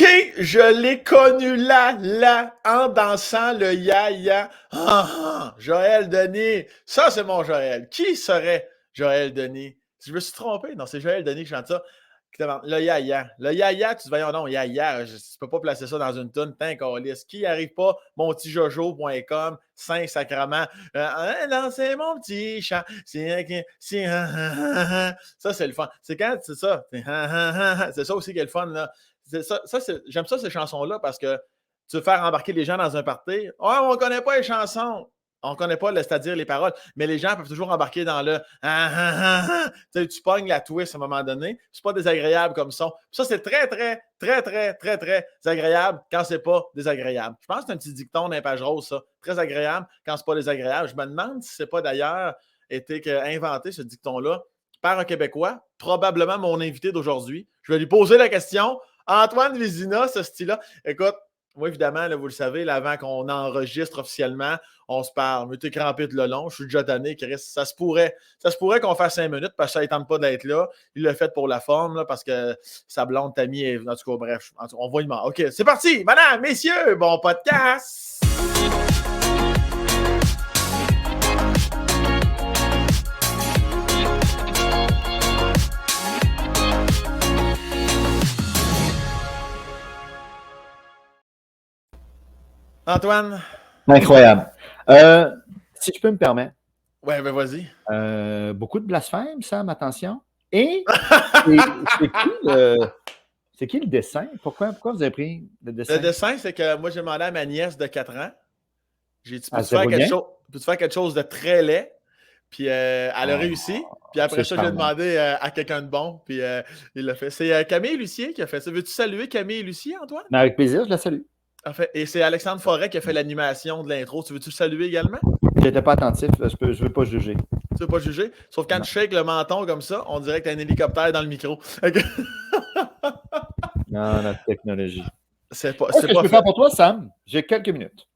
OK, je l'ai connu là, en dansant le ya-ya. Joël Denis. Ça, c'est mon Joël. Qui serait Joël Denis? Je me suis trompé. Non, c'est Joël Denis qui chante ça. Qui demande le ya-ya. Le ya-ya, tu te voyons non, ya-ya. Tu peux pas placer ça dans une toune. T'es un liste. Qui arrive pas? Montijojo.com, Saint-Sacrement. Non, c'est mon petit chat. Ça, c'est le fun. C'est quand c'est ça. C'est ça aussi qui est le fun, là. J'aime ça, ces chansons-là, parce que tu veux faire embarquer les gens dans un party. Ouais, on ne connaît pas les chansons. On ne connaît pas, c'est-à-dire les paroles, mais les gens peuvent toujours embarquer dans le tu pognes la twist à un moment donné. C'est pas désagréable comme son. Ça, c'est très, très, très, très, très, très agréable quand c'est pas désagréable. Je pense que c'est un petit dicton d'un page rose, ça. Très agréable quand c'est pas désagréable. Je me demande si c'est pas d'ailleurs été inventé, ce dicton-là, par un Québécois, probablement mon invité d'aujourd'hui. Je vais lui poser la question. Antoine Vézina, ce style-là. Écoute, moi, évidemment, là, vous le savez, là, avant qu'on enregistre officiellement, on se parle. Mais t'es crampé de le long. Je suis déjà tanné, Chris. Ça se pourrait qu'on fasse 5 minutes parce que ça ne tente pas d'être là. Il l'a fait pour la forme, là, parce que sa blonde Tammy est. En tout cas, bref, on va y demander. OK, c'est parti. Madame, messieurs, bon podcast. Antoine? Incroyable. Si je peux me permettre. Ouais, ben vas-y. Beaucoup de blasphème, Sam, attention. Et c'est qui le dessin? Pourquoi vous avez pris le dessin? Le dessin, c'est que moi, j'ai demandé à ma nièce de 4 ans. J'ai dit, peux-tu faire quelque chose de très laid? Puis elle a réussi. Puis après ça, j'ai demandé à quelqu'un de bon. Puis il l'a fait. C'est Camille Lucier qui a fait ça. Veux-tu saluer Camille Lucier, Antoine? Mais avec plaisir, je la salue. En fait, et c'est Alexandre Forêt qui a fait l'animation de l'intro. Tu veux-tu le saluer également? Je n'étais pas attentif. Je ne veux pas juger. Tu veux pas juger? Sauf quand tu shakes le menton comme ça, on dirait que tu as un hélicoptère dans le micro. Non, la technologie. C'est pas. Qu'est-ce que je peux faire pour toi, Sam? J'ai quelques minutes.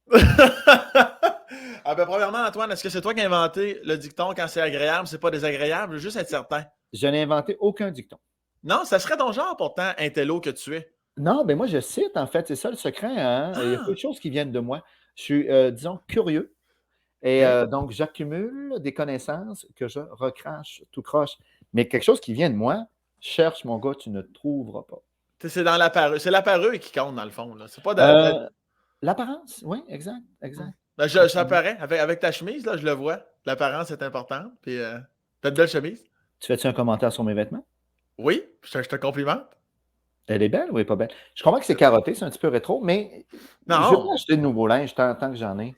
Ah ben, premièrement, Antoine, est-ce que c'est toi qui as inventé le dicton quand c'est agréable, c'est pas désagréable? Je veux juste être certain. Je n'ai inventé aucun dicton. Non, ça serait ton genre pourtant, intello que tu es. Non, mais moi, je cite, en fait. C'est ça le secret. Hein? Il y a peu de choses qui viennent de moi. Je suis, disons, curieux. Et donc, j'accumule des connaissances que je recrache tout croche. Mais quelque chose qui vient de moi, cherche, mon gars, tu ne trouveras pas. C'est dans l'appareil. C'est l'appareil qui compte, dans le fond. Là. C'est pas l'apparence, oui, exact. Ben, ça paraît. Avec ta chemise, là, je le vois. L'apparence est importante. Puis, t'as de belle chemise. Tu fais-tu un commentaire sur mes vêtements? Oui, je te complimente. Elle est belle ou elle n'est pas belle? Je comprends que c'est carotté, c'est un petit peu rétro, mais non. Je vais pas acheter de nouveau linge tant que j'en ai.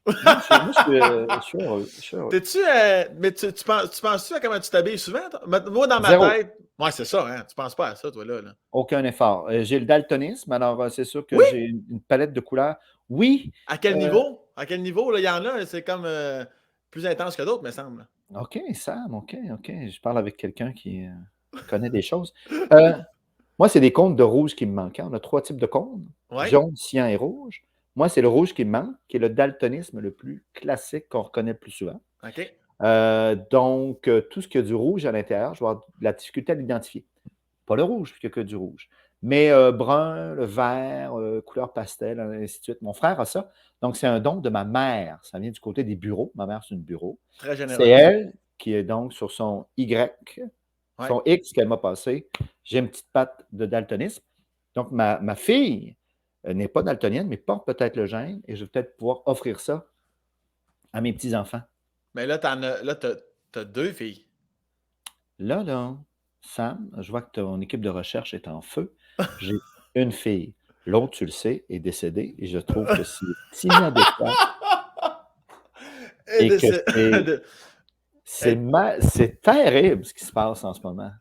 Je suis heureux. T'es-tu. Mais tu penses-tu à comment tu t'habilles souvent? Moi, dans ma tête. Ouais, c'est ça, hein. Tu penses pas à ça, toi, là. Aucun effort. J'ai le daltonisme, alors c'est sûr que j'ai une palette de couleurs. Oui. À quel niveau? À quel niveau? Là, il y en a, c'est comme plus intense que d'autres, me semble. OK, Sam, OK. Je parle avec quelqu'un qui connaît des choses. Moi, c'est des cônes de rouge qui me manquent. On a 3 types de cônes. Jaune, cyan et rouge. Moi, c'est le rouge qui me manque, qui est le daltonisme le plus classique qu'on reconnaît le plus souvent. OK. Donc, tout ce qui a du rouge à l'intérieur, je vais avoir de la difficulté à l'identifier. Pas le rouge, puisqu'il n'y a que du rouge. Mais brun, le vert, couleur pastel, ainsi de suite. Mon frère a ça. Donc, c'est un don de ma mère. Ça vient du côté des bureaux. Ma mère, c'est une bureau. Très généreux. C'est elle qui est donc sur son Y, son X qu'elle m'a passé. J'ai une petite patte de daltonisme. Donc, ma fille n'est pas daltonienne, mais porte peut-être le gène et je vais peut-être pouvoir offrir ça à mes petits-enfants. Mais là, t'as 2 filles. Là, Sam, je vois que ton équipe de recherche est en feu. J'ai une fille. L'autre, tu le sais, est décédée et je trouve que c'est inadéquat. Et que c'est terrible ce qui se passe en ce moment.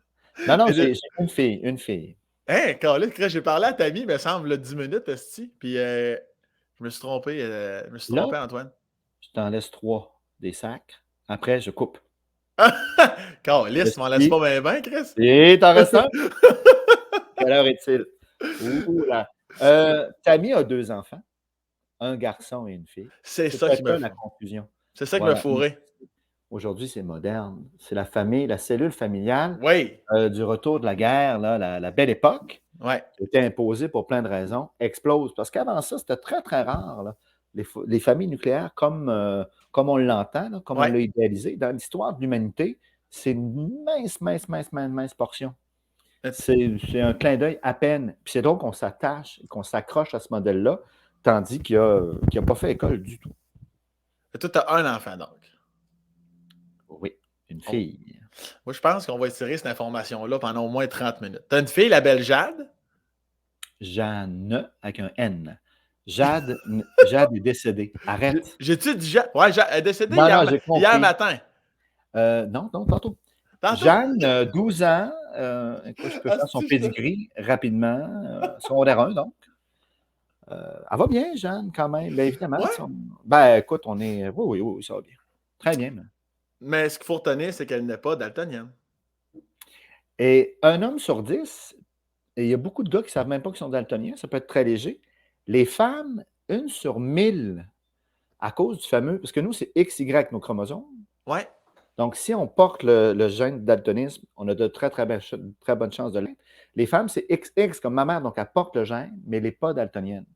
Non, j'ai une fille. Hein, Colin, j'ai parlé à Tammy, il me semble, 10 minutes, esti, puis je me suis trompé. Antoine. Je t'en laisse 3 des sacs. Après, je coupe. Calisse, tu m'en laisses pas bien, Chris? Et t'en restes un? Quelle heure est-il? Oula. Tammy a 2 enfants, un garçon et une fille. C'est ça qui me la confusion. C'est ça qui m'a fourré. Aujourd'hui, c'est moderne. C'est la famille, la cellule familiale oui. Du retour de la guerre, là, la belle époque. Ouais. qui a été imposé pour plein de raisons, explose. Parce qu'avant ça, c'était très, très rare, là, les familles nucléaires comme on l'entend, là, comme on Ouais. l'a idéalisé. Dans l'histoire de l'humanité, c'est une mince portion. C'est un clin d'œil à peine. Puis c'est donc qu'on s'attache et qu'on s'accroche à ce modèle-là, tandis qu'il n'a pas fait école du tout. Toi, tu as un enfant, donc. Oui, une fille. Moi, je pense qu'on va étirer cette information-là pendant au moins 30 minutes. Tu as une fille, la belle Jade? Jeanne, avec un N. Jade est décédée. Arrête. J'ai-tu dit Jade? Ouais, Jade est décédée Non, j'ai compris. hier matin. Non, tantôt. Tantôt? Jeanne, 12 ans. Écoute, je peux faire son pedigree rapidement. Secondaire 1, donc. Elle va bien, Jeanne, quand même. Bien évidemment. Ouais? Écoute, on est. Oui, ça va bien. Très bien, même. Mais ce qu'il faut retenir, c'est qu'elle n'est pas daltonienne. Et un homme sur 10, et il y a beaucoup de gars qui ne savent même pas qu'ils sont daltoniens, ça peut être très léger. Les femmes, 1 sur 1000, à cause du fameux. Parce que nous, c'est XY nos chromosomes. Ouais. Donc, si on porte le gène de daltonisme, on a de très, très bonnes chances de l'être. Les femmes, c'est XX comme ma mère, donc elle porte le gène, mais elle n'est pas daltonienne.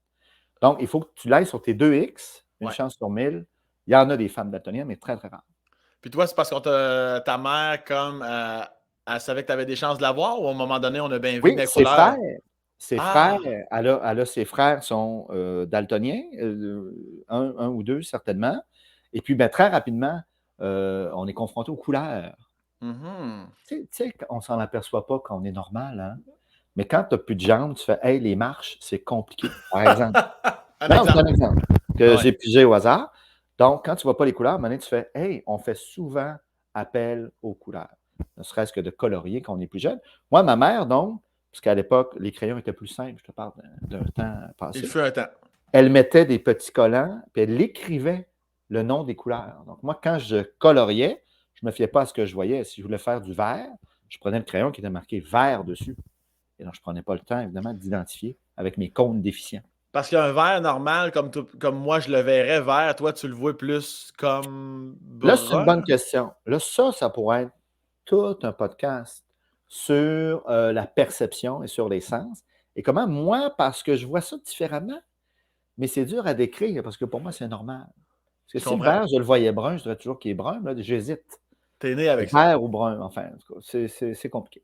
Donc, il faut que tu l'ailles sur tes 2X, une chance sur 1000. Il y en a des femmes daltoniennes, mais très, très rares. Puis toi, c'est parce que ta mère, comme, elle savait que tu avais des chances de l'avoir, ou à un moment donné, on a bien vu mes couleurs? Ses frères, elle a ses frères sont daltoniens, un ou deux certainement. Et puis, très rapidement, on est confronté aux couleurs. Mm-hmm. Tu sais, on s'en aperçoit pas quand on est normal, hein? Mais quand tu n'as plus de jambes, tu fais « Hey, les marches, c'est compliqué. » Par exemple. C'est un exemple que j'ai pigé au hasard. Donc, quand tu ne vois pas les couleurs, à un moment donné, tu fais « Hey, on fait souvent appel aux couleurs. » Ne serait-ce que de colorier quand on est plus jeune. Moi, ma mère, donc, parce qu'à l'époque, les crayons étaient plus simples, je te parle d'un temps passé. Il fut un temps. Elle mettait des petits collants, puis elle écrivait le nom des couleurs. Donc, moi, quand je coloriais, je ne me fiais pas à ce que je voyais. Si je voulais faire du vert, je prenais le crayon qui était marqué vert dessus. Et donc, je ne prenais pas le temps, évidemment, d'identifier avec mes cônes déficients. Parce qu'un vert normal, comme moi, je le verrais vert, toi, tu le vois plus comme brun? Là, c'est une bonne question. Là, ça pourrait être tout un podcast sur la perception et sur les sens. Et comment moi, parce que je vois ça différemment, mais c'est dur à décrire parce que pour moi, c'est normal. Parce que si le vert, je le voyais brun, je dirais toujours qu'il est brun. Là, j'hésite. T'es né avec ça. Vert ou brun, enfin, en tout cas, c'est compliqué.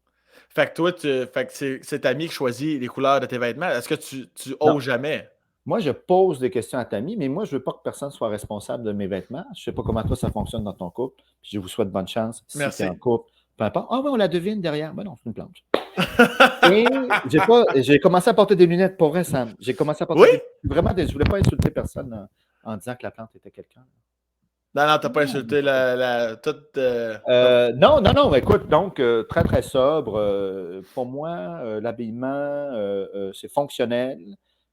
Fait que toi, c'est ta amie qui choisit les couleurs de tes vêtements. Est-ce que tu oses jamais? Moi, je pose des questions à ta amie, mais moi, je ne veux pas que personne soit responsable de mes vêtements. Je ne sais pas comment toi, ça fonctionne dans ton couple. Puis je vous souhaite bonne chance. Si tu es en couple, peu importe. Ah oui, on la devine derrière. Ben non, c'est une plante. Et j'ai commencé à porter des lunettes pour vrai, Sam. J'ai commencé à porter vraiment je ne voulais pas insulter personne en disant que la plante était quelqu'un. Non, t'as pas insulté toute. Non, écoute, donc, très, très sobre. Pour moi, l'habillement, c'est fonctionnel,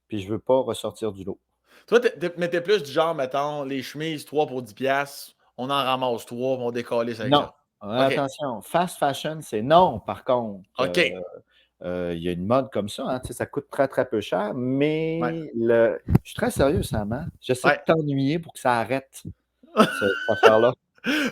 puis je ne veux pas ressortir du lot. Toi, mais t'es plus du genre, mettons, les chemises, 3 pour 10$, on en ramasse 3, on décolle avec ça. Non, attention, fast fashion, c'est non, par contre. OK. Il y a une mode comme ça, hein, ça coûte très, très peu cher, mais je suis très sérieux, Sam, hein? J'essaie de t'ennuyer pour que ça arrête, cette affaire-là.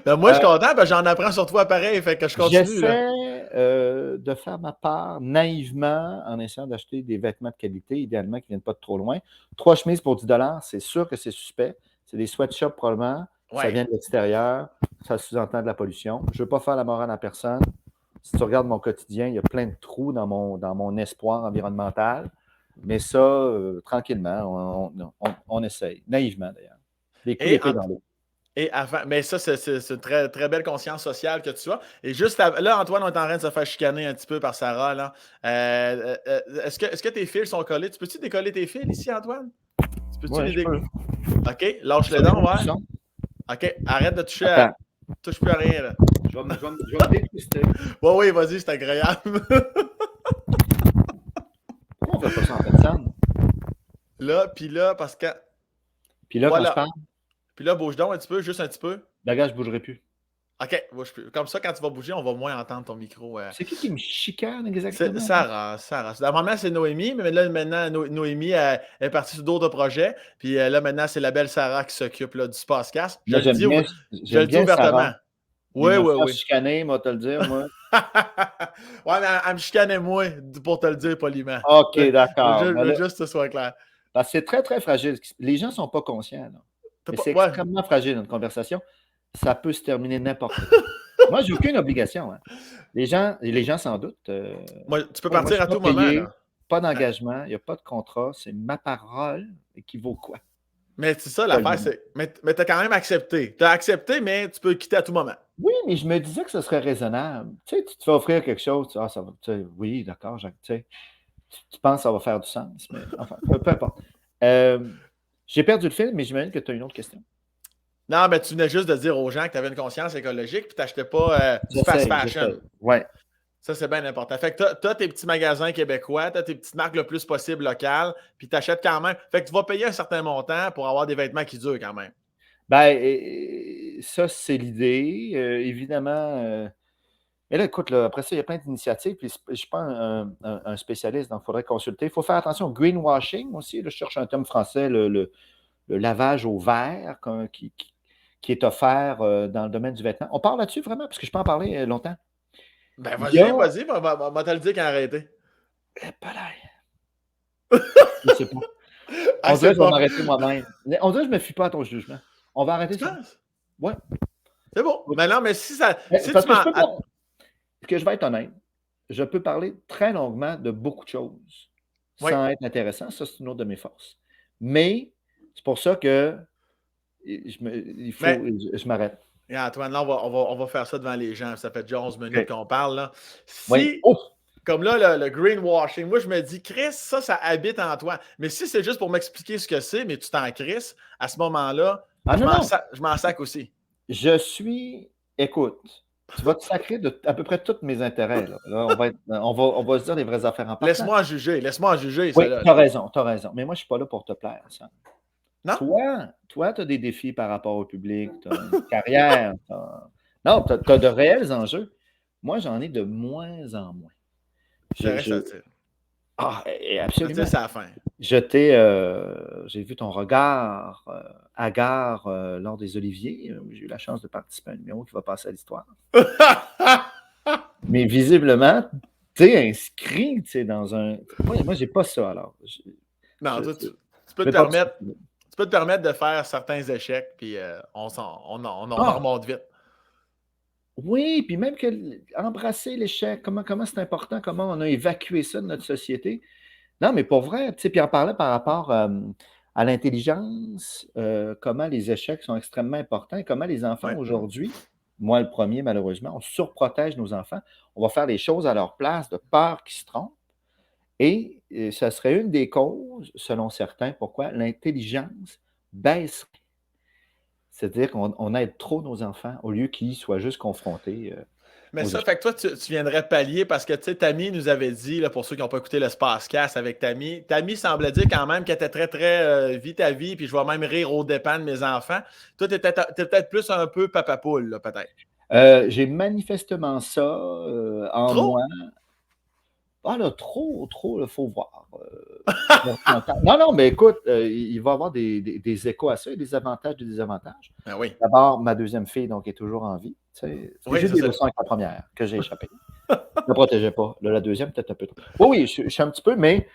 Ben moi, je suis content, j'en apprends sur toi pareil, fait que je continue. J'essaie de faire ma part naïvement en essayant d'acheter des vêtements de qualité, idéalement qui ne viennent pas de trop loin. 3 chemises pour 10$, c'est sûr que c'est suspect. C'est des sweatshops probablement. Ça vient de l'extérieur. Ça sous-entend de la pollution. Je ne veux pas faire la morale à personne. Si tu regardes mon quotidien, il y a plein de trous dans mon espoir environnemental. Mais ça, tranquillement, on essaye. Naïvement, d'ailleurs. Des coups d'épée dans l'eau. Et avant, mais ça, c'est une très, très belle conscience sociale que tu as. Et juste là, Antoine, on est en train de se faire chicaner un petit peu par Sarah. Là. Est-ce que tes fils sont collés? Tu peux-tu décoller tes fils ici, Antoine? Tu peux-tu les décoller? OK, lâche-les donc, ouais. OK, arrête de toucher à... Touche plus à rien, là. Je vais me dépister. Oui, vas-y, c'est agréable. Pourquoi on fait pas ça en personne? Là, puis là, parce que... Puis là, quand je parle? Puis là, bouge donc un petit peu, juste un petit peu. Là, je ne bougerai plus. OK, bouge plus. Comme ça, quand tu vas bouger, on va moins entendre ton micro. C'est qui me chicane exactement? Sarah. Normalement, c'est Noémie, mais là, maintenant, Noémie est partie sur d'autres projets. Puis là, maintenant, c'est la belle Sarah qui s'occupe du Spacecast. Je le dis ouvertement. Il Oui, me oui, fait oui. chicaner, moi, te le dire, moi. Ouais, mais elle me chicanait moins, pour te le dire poliment. OK, Je veux d'accord. juste, je Ben veux là, juste que ce soit clair. parce que c'est très, très fragile. Les gens ne sont pas conscients, là. Mais c'est Ouais. extrêmement fragile, une conversation. Ça peut se terminer n'importe quand. Moi, j'ai aucune obligation, hein. Les gens s'en doutent. Moi, tu peux Moi, je partir suis à pas tout moment, payé, là. pas Ah, d'engagement, il n'y a pas de contrat, c'est ma parole qui vaut quoi? mais c'est ça Quoi le l'affaire, moment? c'est. Mais tu as quand même accepté. Tu as accepté, mais tu peux quitter à tout moment. Oui, mais je me disais que ce serait raisonnable. Tu sais, tu te fais offrir quelque chose, tu dis: «Ah, ça va», tu sais, oui, d'accord, tu sais, tu penses que ça va faire du sens, mais enfin, peu importe. J'ai perdu le fil, mais j'imagine que tu as une autre question. Non, mais tu venais juste de dire aux gens que tu avais une conscience écologique puis tu n'achetais pas du fast fashion. J'essaie. Ouais. Ça, c'est bien important. Fait que tu as tes petits magasins québécois, tu as tes petites marques le plus possible locales, puis tu achètes quand même. Fait que tu vas payer un certain montant pour avoir des vêtements qui durent quand même. Ben, ça, c'est l'idée. Évidemment, mais là, écoute, là, après ça, il y a plein d'initiatives, puis je ne suis pas un spécialiste, donc il faudrait consulter. Il faut faire attention au greenwashing aussi. Là, je cherche un terme français, le lavage au vert qui est offert dans le domaine du vêtement. On parle là-dessus vraiment, parce que je peux en parler longtemps. Ben Il y a. vas-y, va te le dire quand arrêter. Eh, palais, je sais pas. Ah, On dirait c'est que je vais pas. m'arrêter moi-même. On dirait que je ne me fie pas à ton jugement. On va arrêter Tu ça. penses? Ouais. C'est bon. Mais non, mais si Parce tu que m'en. que je vais être honnête, je peux parler très longuement de beaucoup de choses Oui. sans être intéressant. Ça, c'est une autre de mes forces. Mais c'est pour ça que il faut, Mais je m'arrête. regarde, Antoine, là, on va faire ça devant les gens. Ça fait déjà 11 minutes OK. qu'on parle. Là. Oui. Si, Ouf! comme là, le greenwashing, moi, je me dis, Chris, ça habite en toi. Mais si c'est juste pour m'expliquer ce que c'est, mais tu t'en crisses, à ce moment-là, Ah non, non! je m'en sac aussi. Écoute, tu vas te sacrer de à peu près tous mes intérêts, là. Là, on va se dire les vraies affaires en partant. Laisse-moi en juger, Oui, ça, là. tu as raison, tu as raison. Mais moi, je ne suis pas là pour te plaire, ça. Non? Toi, tu as des défis par rapport au public, tu as une carrière, non, tu as de réels enjeux. Moi, j'en ai de moins en moins. C'est Je vrai, je ça tire, absolument. c'est la fin. J'ai vu ton regard, hagard, lors des Oliviers, où j'ai eu la chance de participer à un numéro qui va passer à l'histoire. Mais visiblement, tu es inscrit, tu sais, dans un moi, j'ai pas ça alors. Non, Je toi, je tu peux te mais pas tout de permettre. suite. Tu peux te permettre de faire certains échecs, puis on en Ah! remonte vite. Oui, puis même que embrasser l'échec, comment c'est important, comment on a évacué ça de notre société. Non, mais pour vrai, tu sais, puis en parlant par rapport, à l'intelligence, comment les échecs sont extrêmement importants et comment les enfants Ouais. aujourd'hui, moi le premier malheureusement, on surprotège nos enfants. On va faire les choses à leur place de peur qu'ils se trompent et ça serait une des causes, selon certains, pourquoi l'intelligence baisserait. C'est-à-dire qu'on aide trop nos enfants au lieu qu'ils soient juste confrontés, Mais aux ça, échecs. fait que toi, tu viendrais pallier parce que, tu sais, Tammy nous avait dit, là, pour ceux qui n'ont pas écouté le Spacecast avec Tammy semblait dire quand même qu'elle était très, très vie ta vie, puis je vais même rire aux dépens de mes enfants. Toi, tu es peut-être plus un peu papa poule, là, peut-être. J'ai manifestement ça, en Trop? moi. Ah là, trop, il faut voir, non, non, mais écoute, il va y avoir des échos à ça, il y a des avantages, des désavantages. Ben oui. D'abord, ma deuxième fille, donc, est toujours en vie, tu sais? Oui, J'ai c'est des ça. leçons avec la première que j'ai échappé. Je ne protégeais pas. Là, la deuxième, peut-être un peu trop. Oui, oui, je suis un petit peu, mais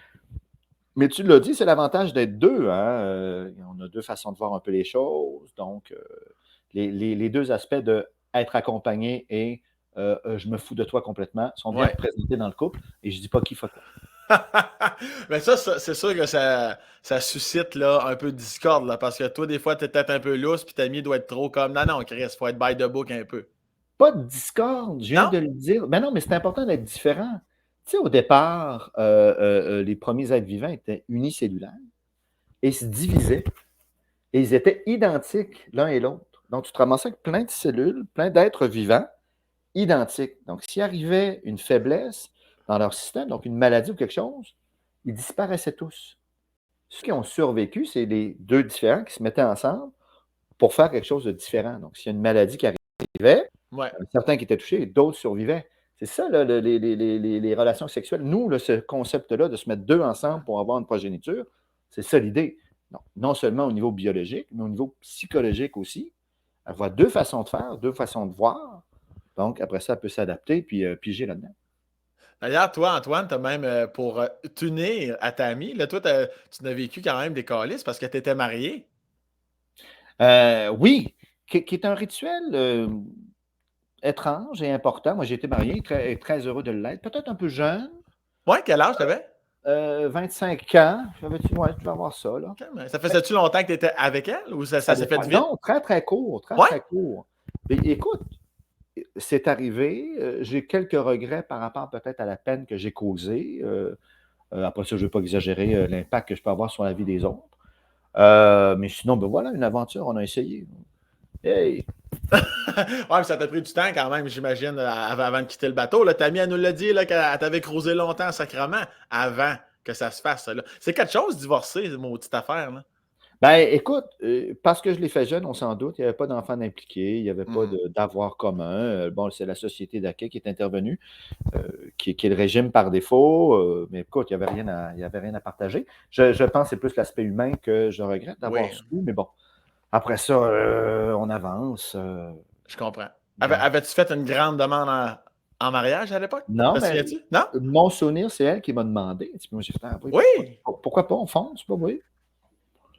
tu l'as dit, c'est l'avantage d'être 2, hein, on a 2 façons de voir un peu les choses, donc les 2 aspects d'être accompagné et je me fous de toi complètement sont bien Ouais. représentés dans le couple et je dis pas qui fait quoi. Mais ça, c'est sûr que ça suscite là, un peu de discorde, là, parce que toi, des fois, tu es peut-être un peu lousse, puis Tammy doit être trop comme non, non, Chris, faut être by the book un peu. Pas de discorde, je viens Non? de le dire. Ben non, mais c'est important d'être différent. Tu sais, au départ, les premiers êtres vivants étaient unicellulaires et se divisaient et ils étaient identiques l'un et l'autre. Donc, tu te ramassais avec plein de cellules, plein d'êtres vivants identiques. Donc, s'il arrivait une faiblesse dans leur système, donc une maladie ou quelque chose, ils disparaissaient tous. Ceux qui ont survécu, c'est les 2 différents qui se mettaient ensemble pour faire quelque chose de différent. Donc, s'il y a une maladie qui arrivait, Ouais. certains qui étaient touchés, d'autres survivaient. C'est ça, là, les relations sexuelles. Nous, là, ce concept-là de se mettre 2 ensemble pour avoir une progéniture, c'est ça l'idée. Non seulement au niveau biologique, mais au niveau psychologique aussi. Avoir 2 façons de faire, 2 façons de voir. Donc, après ça, elle peut s'adapter puis piger là-dedans. D'ailleurs, toi, Antoine, tu as même pour t'unir à ta amie, là, toi, tu n'as vécu quand même des câlisses parce que tu étais marié. Oui, qui est un rituel étrange et important. Moi, j'ai été marié, très, très heureux de l'être. Peut-être un peu jeune, Ouais, quel âge t'avais? 25 ans. Ouais, tu vas avoir ça, là. Ok, mais ça faisait-tu longtemps que tu étais avec elle ou ça Ça s'est fait dépend. vite? Non, très, très court, très, Ouais? très court. Mais écoute, c'est arrivé. J'ai quelques regrets par rapport peut-être à la peine que j'ai causée. Après ça, je ne veux pas exagérer l'impact que je peux avoir sur la vie des autres. Mais sinon, ben voilà, une aventure, on a essayé. Hey! Ouais, mais ça t'a pris du temps quand même, j'imagine, avant de quitter le bateau. Là, Tammy, elle nous l'a dit là, qu'elle t'avait cruisé longtemps sacrément avant que ça se fasse. Ça, là. C'est quelque chose, divorcer, maudite affaire. Là. Ben, écoute, parce que je l'ai fait jeune, on s'en doute, il n'y avait pas d'enfants impliqués, il n'y avait pas Mhm. d'avoir commun. Bon, c'est la société d'accueil qui est intervenue, qui est le régime par défaut. Mais écoute, il y avait rien à partager. Je pense que c'est plus l'aspect humain que je regrette d'avoir Oui, su, mais bon. Après ça, on avance. je comprends. Regarde. Avais-tu fait une grande demande en mariage à l'époque? Non, Te mais souviens-tu? Non? mon souvenir, c'est elle qui m'a demandé. Puis moi, j'ai fait, ah, oui, Oui! pourquoi pas, on fonce, pas oui.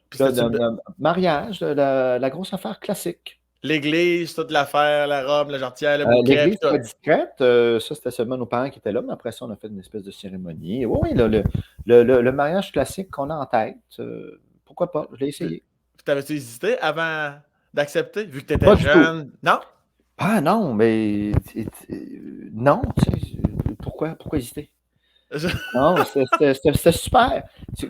Puis Puis là, c'était-tu mariage, la grosse affaire classique. l'église, toute l'affaire, la robe, la jarretière, le bouquet, puis L'église tout? très discrète, ça, c'était seulement nos parents qui étaient là, mais après ça, on a fait une espèce de cérémonie. Oui, oui, le mariage classique qu'on a en tête, pourquoi pas, je l'ai Puis, essayé. puis t'avais-tu hésité avant d'accepter, vu que t'étais Pas du tout. jeune? Non? Ah non, mais non, tu sais, pourquoi hésiter? Non, c'était super.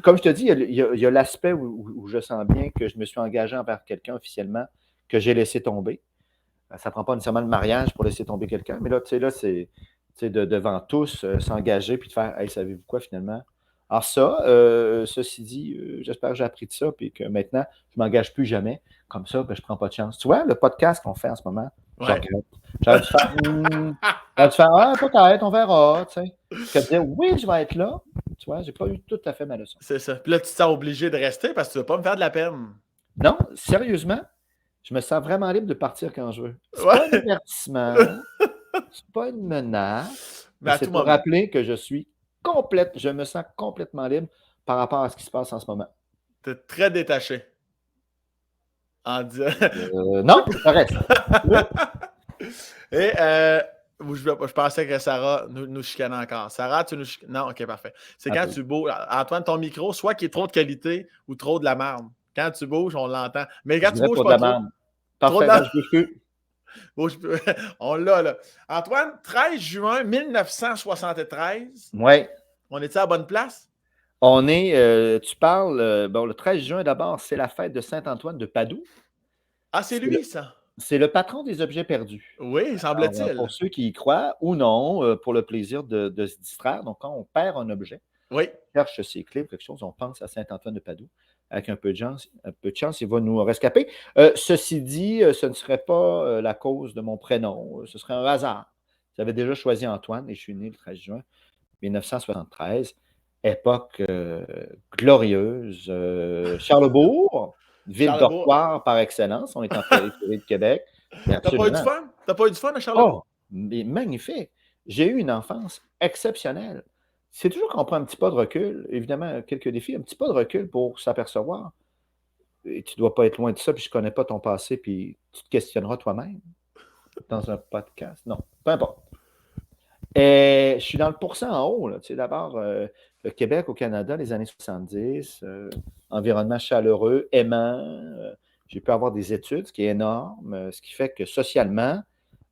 Comme je te dis, il y a l'aspect où je sens bien que je me suis engagé envers quelqu'un officiellement, que j'ai laissé tomber. Ça ne prend pas nécessairement le mariage pour laisser tomber quelqu'un, mais là, tu sais, c'est devant tous, s'engager puis de faire hey, savez-vous quoi finalement? Alors, ça, ceci dit, j'espère que j'ai appris de ça, puis que maintenant, je ne m'engage plus jamais. Comme ça, ben, je ne prends pas de chance. Tu vois, le podcast qu'on fait en ce moment, je Ouais. regrette. J'aurais dû faire, j'aurais dû faire ah, peut-être, on verra, tu sais. Que de dire oui, je vais être là. Tu vois, j'ai pas eu tout à fait ma leçon. C'est ça. Puis là, tu te sens obligé de rester parce que tu ne veux pas me faire de la peine. Non, sérieusement, je me sens vraiment libre de partir quand je veux. C'est pas un Ouais. avertissement, c'est pas une menace, Mais mais à c'est tout pour moment. rappeler que je me sens complètement libre par rapport à ce qui se passe en ce moment. T'es très détaché. En disant. Non, ça reste. Oui. Et je pensais que Sarah nous chicanait encore. Sarah, tu nous chicanes. Non, ok, parfait. C'est Un quand peu. tu bouges. Antoine, ton micro, soit qu'il y ait trop de qualité ou trop de la merde. Quand tu bouges, on l'entend. Mais Je quand tu dirais bouges pour de pas la trop, merde. trop de Parfait, la. là, je bouge plus. On l'a, là. Antoine, 13 juin 1973. Oui. On était à la bonne place? On est, tu parles, bon, le 13 juin d'abord, c'est la fête de Saint-Antoine de Padoue. Ah, c'est C'est le, lui, ça. c'est le patron des objets perdus. Oui, Alors, pour semble-t-il. ceux qui y croient ou non, pour le plaisir de se distraire, donc quand on perd un objet, Oui. cherche ses clés ou quelque chose, on pense à Saint-Antoine de Padoue. Avec un peu de chance, il va nous rescaper. Ceci dit, ce ne serait pas la cause de mon prénom, ce serait un hasard. J'avais déjà choisi Antoine et je suis né le 13 juin 1973, époque glorieuse. Charlesbourg, ville Charlebourg. dortoir par excellence, on est en périphérie de Québec. Mais T'as pas eu du absolument. fun? T'as pas eu du fun à Charlebourg? Oh, mais magnifique. J'ai eu une enfance exceptionnelle. C'est toujours qu'on prend un petit pas de recul, évidemment, quelques défis, un petit pas de recul pour s'apercevoir. Et tu ne dois pas être loin de ça, puis je ne connais pas ton passé, puis tu te questionneras toi-même dans un podcast. Non, peu importe. Et je suis dans le pourcent en haut. Là. Tu sais, d'abord, le Québec au Canada, les années 70, environnement chaleureux, aimant. J'ai pu avoir des études, ce qui est énorme, ce qui fait que socialement,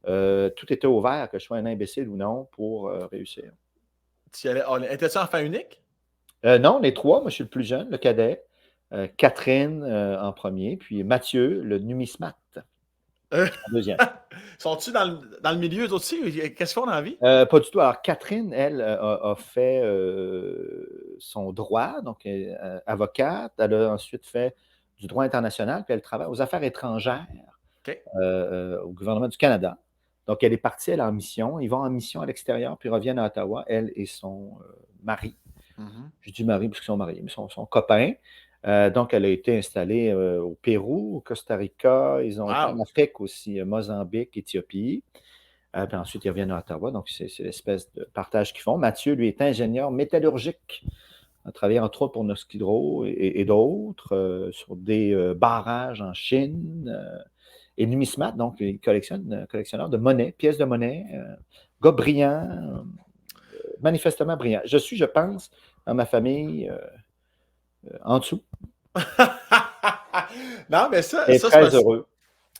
tout était ouvert, que je sois un imbécile ou non, pour réussir. Étais-tu enfant unique? Non, les trois, moi je suis le plus jeune, le cadet. Catherine en premier, puis Mathieu, le numismate, Euh, en deuxième. Sont-tu dans le milieu eux aussi? Qu'est-ce qu'ils font dans la vie? Pas du tout. Alors, Catherine, elle, a fait son droit, donc avocate. Elle a ensuite fait du droit international, puis elle travaille aux affaires étrangères OK. au gouvernement du Canada. Donc, elle est partie, elle est en mission. Ils vont en mission à l'extérieur, puis reviennent à Ottawa, elle et son mari. Mhm. Je dis mari parce qu'ils sont mariés, mais son copain. Donc, elle a été installée au Pérou, au Costa Rica. Ils ont été en Wow. Afrique aussi, Mozambique, Éthiopie. Puis ensuite, ils reviennent à Ottawa. Donc, c'est l'espèce de partage qu'ils font. Mathieu, lui, est ingénieur métallurgique. Il a travaillé entre autres pour Norsk Hydro et d'autres sur des barrages en Chine. Et numismate, donc il collectionneur de monnaie, pièces de monnaie. Gars brillant, manifestement brillant. Je suis, je pense, dans ma famille, en dessous. Non, mais ça, Et c'est très parce, heureux.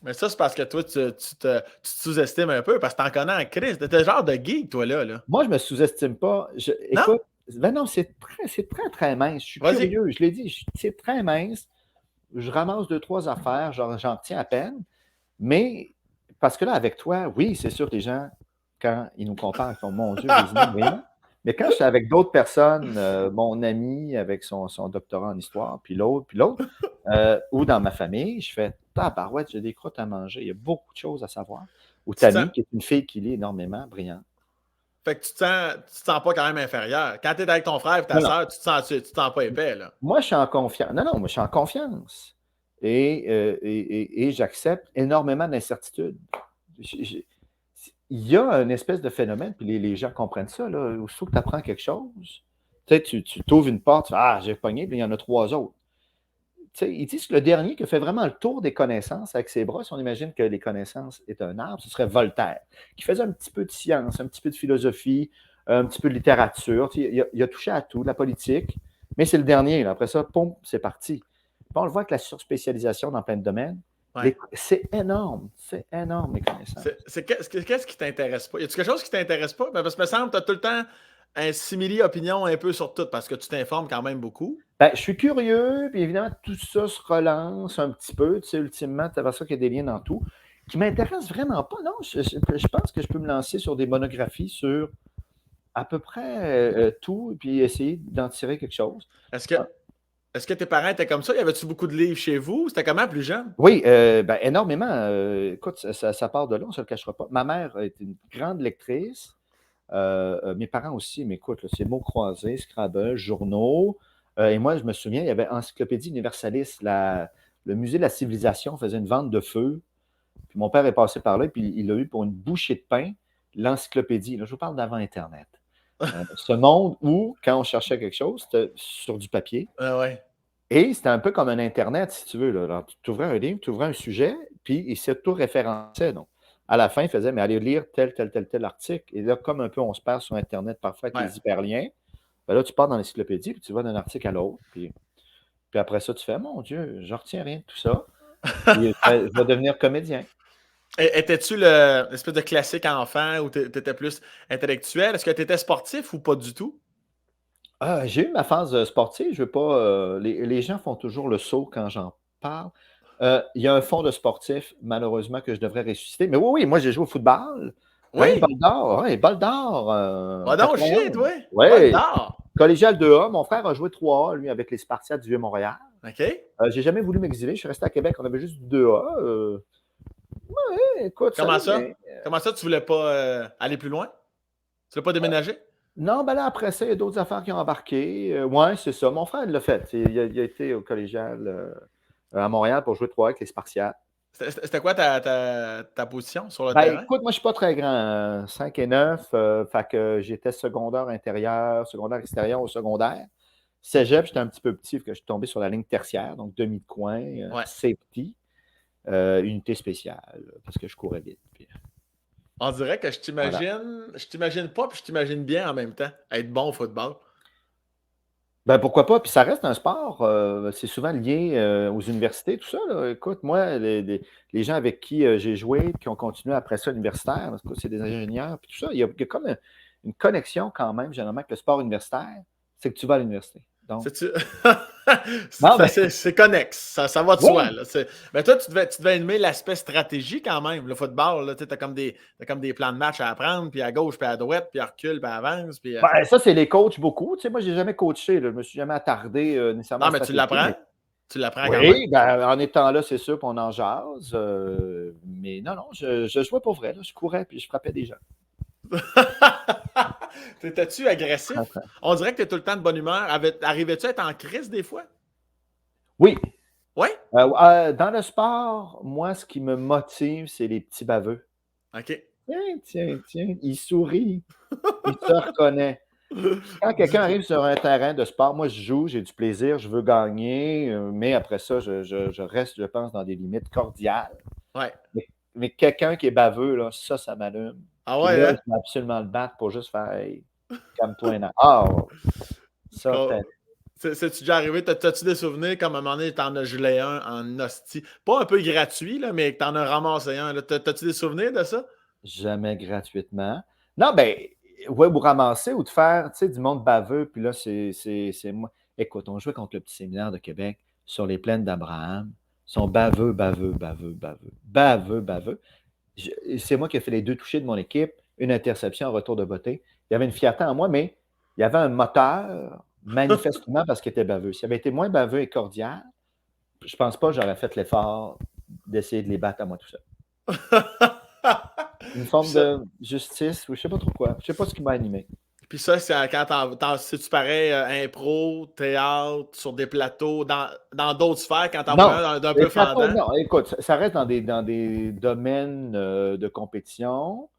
mais ça, c'est parce que toi, tu te sous-estimes un peu parce que t'en connais en crise. T'es le genre de geek, toi, là. Moi, je me sous-estime pas. Non? Écoute, ben non, c'est très, très mince. Je suis Vas-y. curieux, je l'ai dit, c'est très mince. Je ramasse 2, 3 affaires, j'en retiens à peine. Mais, parce que là, avec toi, oui, c'est sûr que les gens, quand ils nous comparent, ils font, mon Dieu, Vézina, brillant. Mais quand je suis avec d'autres personnes, mon ami avec son doctorat en histoire, puis l'autre, ou dans ma famille, je fais, tabarouette, j'ai des crottes à manger, il y a beaucoup de choses à savoir. Ou Tu te sens, Tammy, qui est une fille qui lit énormément, brillante. fait que tu te sens pas quand même inférieur. Quand t'es avec ton frère et ta Non, non. sœur, tu te sens pas épais, là. Moi, je suis en confiance. Non, non, moi, je suis en confiance. Et j'accepte énormément d'incertitudes. Il y a une espèce de phénomène, puis les gens comprennent ça, là. Aussitôt que tu apprends quelque chose, tu sais, tu t'ouvres une porte, tu fais, ah, j'ai pogné, puis il y en a 3 autres. Tu sais, ils disent que le dernier qui a fait vraiment le tour des connaissances avec ses bras, si on imagine que les connaissances est un arbre, ce serait Voltaire, qui faisait un petit peu de science, un petit peu de philosophie, un petit peu de littérature. Tu sais, il a touché à tout, la politique, mais c'est le dernier. Là. Après ça, poum, c'est parti. Puis on le voit avec la surspécialisation dans plein de domaines. Ouais. C'est énorme, les connaissances. Qu'est-ce qui t'intéresse pas? Y a-tu quelque chose qui t'intéresse pas? Ben, parce que me semble que tu as tout le temps un simili-opinion un peu sur tout parce que tu t'informes quand même beaucoup. Ben, je suis curieux, puis évidemment, tout ça se relance un petit peu. Tu sais, ultimement, tu as ça qu'il y a des liens dans tout. Qui m'intéresse vraiment pas, non. Je pense que je peux me lancer sur des monographies sur à peu près tout, puis essayer d'en tirer quelque chose. Est-ce que, est-ce que tes parents étaient comme ça? Y avait-tu beaucoup de livres chez vous? C'était comment plus jeune? Oui, ben, énormément. Écoute, ça part de là, on ne se le cachera pas. Ma mère est une grande lectrice. Mes parents aussi, mais écoute, là, c'est mots croisés, Scrabble, journaux. Et moi, je me souviens, il y avait Encyclopédie Universalis, le musée de la civilisation faisait une vente de feu. Puis mon père est passé par là, puis il a eu pour une bouchée de pain l'encyclopédie. Là, je vous parle d'avant Internet. Ce monde où, quand on cherchait quelque chose, c'était sur du papier. Ouais. Et c'était un peu comme un Internet, si tu veux. Là. Alors, tu ouvrais un livre, tu ouvrais un sujet, puis il s'auto-référençait. Donc, à la fin, il faisait, mais allez lire tel article. Et là, comme un peu on se perd sur Internet parfois avec Ouais. les hyperliens, ben là, tu pars dans l'encyclopédie, puis tu vas d'un article à l'autre. Puis après ça, tu fais, mon Dieu, je retiens rien de tout ça. Puis je vais devenir comédien. Étais-tu l'espèce de classique enfant ou t'étais plus intellectuel? Est-ce que t'étais sportif ou pas du tout? J'ai eu ma phase sportive. Je veux pas. Les gens font toujours le saut quand j'en parle. Il y a un fond de sportif, malheureusement, que je devrais ressusciter. Mais oui, oui, moi, j'ai joué au football. Oui? Bol d'or, ouais, bol d'or en Va donc chier, 91. toi! Bol Oui, d'or! collégial 2A. Mon frère a joué 3A, lui, avec les Spartiates du Vieux-Montréal. OK? J'ai jamais voulu m'exiler. Je suis resté à Québec. On avait juste du 2A. Écoute, ça Comment allait ça? bien. Comment ça, tu voulais pas aller plus loin? Tu voulais pas déménager? Non, ben là, après ça, il y a d'autres affaires qui ont embarqué. Ouais, c'est ça. Mon frère l'a fait. Il a été au collégial à Montréal pour jouer 3 avec les Spartiates. C'était quoi ta position sur le Ben, terrain? écoute, moi, je suis pas très grand, 5 et 9. Fait que j'étais secondaire intérieur, secondaire extérieur au secondaire. Cégep, j'étais un petit peu petit, fait que je suis tombé sur la ligne tertiaire, donc demi de coin, Ouais. safety, unité spéciale, parce que je courais vite. Puis, On dirait que voilà. je t'imagine pas, puis je t'imagine bien en même temps, être bon au football. Ben, pourquoi pas? Puis ça reste un sport, c'est souvent lié aux universités, tout ça. Là. Écoute, moi, les gens avec qui j'ai joué, qui ont continué après ça l'universitaire, parce que c'est des ingénieurs, puis tout ça, il y a comme une connexion quand même, généralement, avec le sport universitaire, c'est que tu vas à l'université. Donc, C'est-tu... non, ben, c'est connexe, ça va de soi. oui, Là. Mais toi, tu devais aimer l'aspect stratégie quand même, le football. Tu as comme des plans de match à apprendre, puis à gauche, puis à droite, puis à recule, puis à avance. Puis, ben, ça, c'est les coachs beaucoup. Tu sais, moi, j'ai jamais coaché, là. Je me suis jamais attardé nécessairement à Non, la mais tu stratégie, l'apprends. mais Tu l'apprends quand même. oui, ben, en étant là, c'est sûr, qu'on en jase. Mais non, non, je jouais pour vrai. Là. Je courais puis je frappais des gens. T'étais-tu agressif? Très, très. On dirait que t'es tout le temps de bonne humeur. Arrivais-tu à être en crise des fois? Oui. Oui? Dans le sport, moi, ce qui me motive, c'est les petits baveux. OK. Tiens, il sourit, il se reconnaît. Quand quelqu'un arrive sur un terrain de sport, moi, je joue, j'ai du plaisir, je veux gagner, mais après ça, je reste, je pense, dans des limites cordiales. Ouais. Mais quelqu'un qui est baveux, là, ça m'allume. Ah Puis ouais, là, hein? je vais absolument le battre pour juste faire hey, calme-toi un an. Ah, ça, Qu'on- C'est-tu déjà arrivé? T'as-tu des souvenirs comme à un moment donné, t'en as gelé un en hostie? Pas un peu gratuit, là, mais que t'en as ramassé un. Là. T'as-tu des souvenirs de ça? jamais gratuitement. Non, ben, ouais, ou ramasser ou de faire, tu sais, du monde baveux, puis là, c'est moi. Écoute, on jouait contre le petit séminaire de Québec sur les plaines d'Abraham. Ils sont baveux, baveux, baveux, baveux, baveux, baveux. C'est moi qui ai fait les 2 touchés de mon équipe, une interception en retour de beauté. Il y avait une fierté en moi, mais il y avait un moteur, manifestement, parce qu'il était baveux. S'il avait été moins baveux et cordial, je pense pas que j'aurais fait l'effort d'essayer de les battre à moi tout seul. Une Puis forme ça, de justice, ou je sais pas trop quoi. Je sais pas ce qui m'a animé. puis ça, c'est quand c'est-tu pareil, impro, théâtre, sur des plateaux, dans d'autres sphères, quand t'en vois Non, un d'un les peu plateaux, fendant? non. Écoute, ça reste dans des domaines de compétition.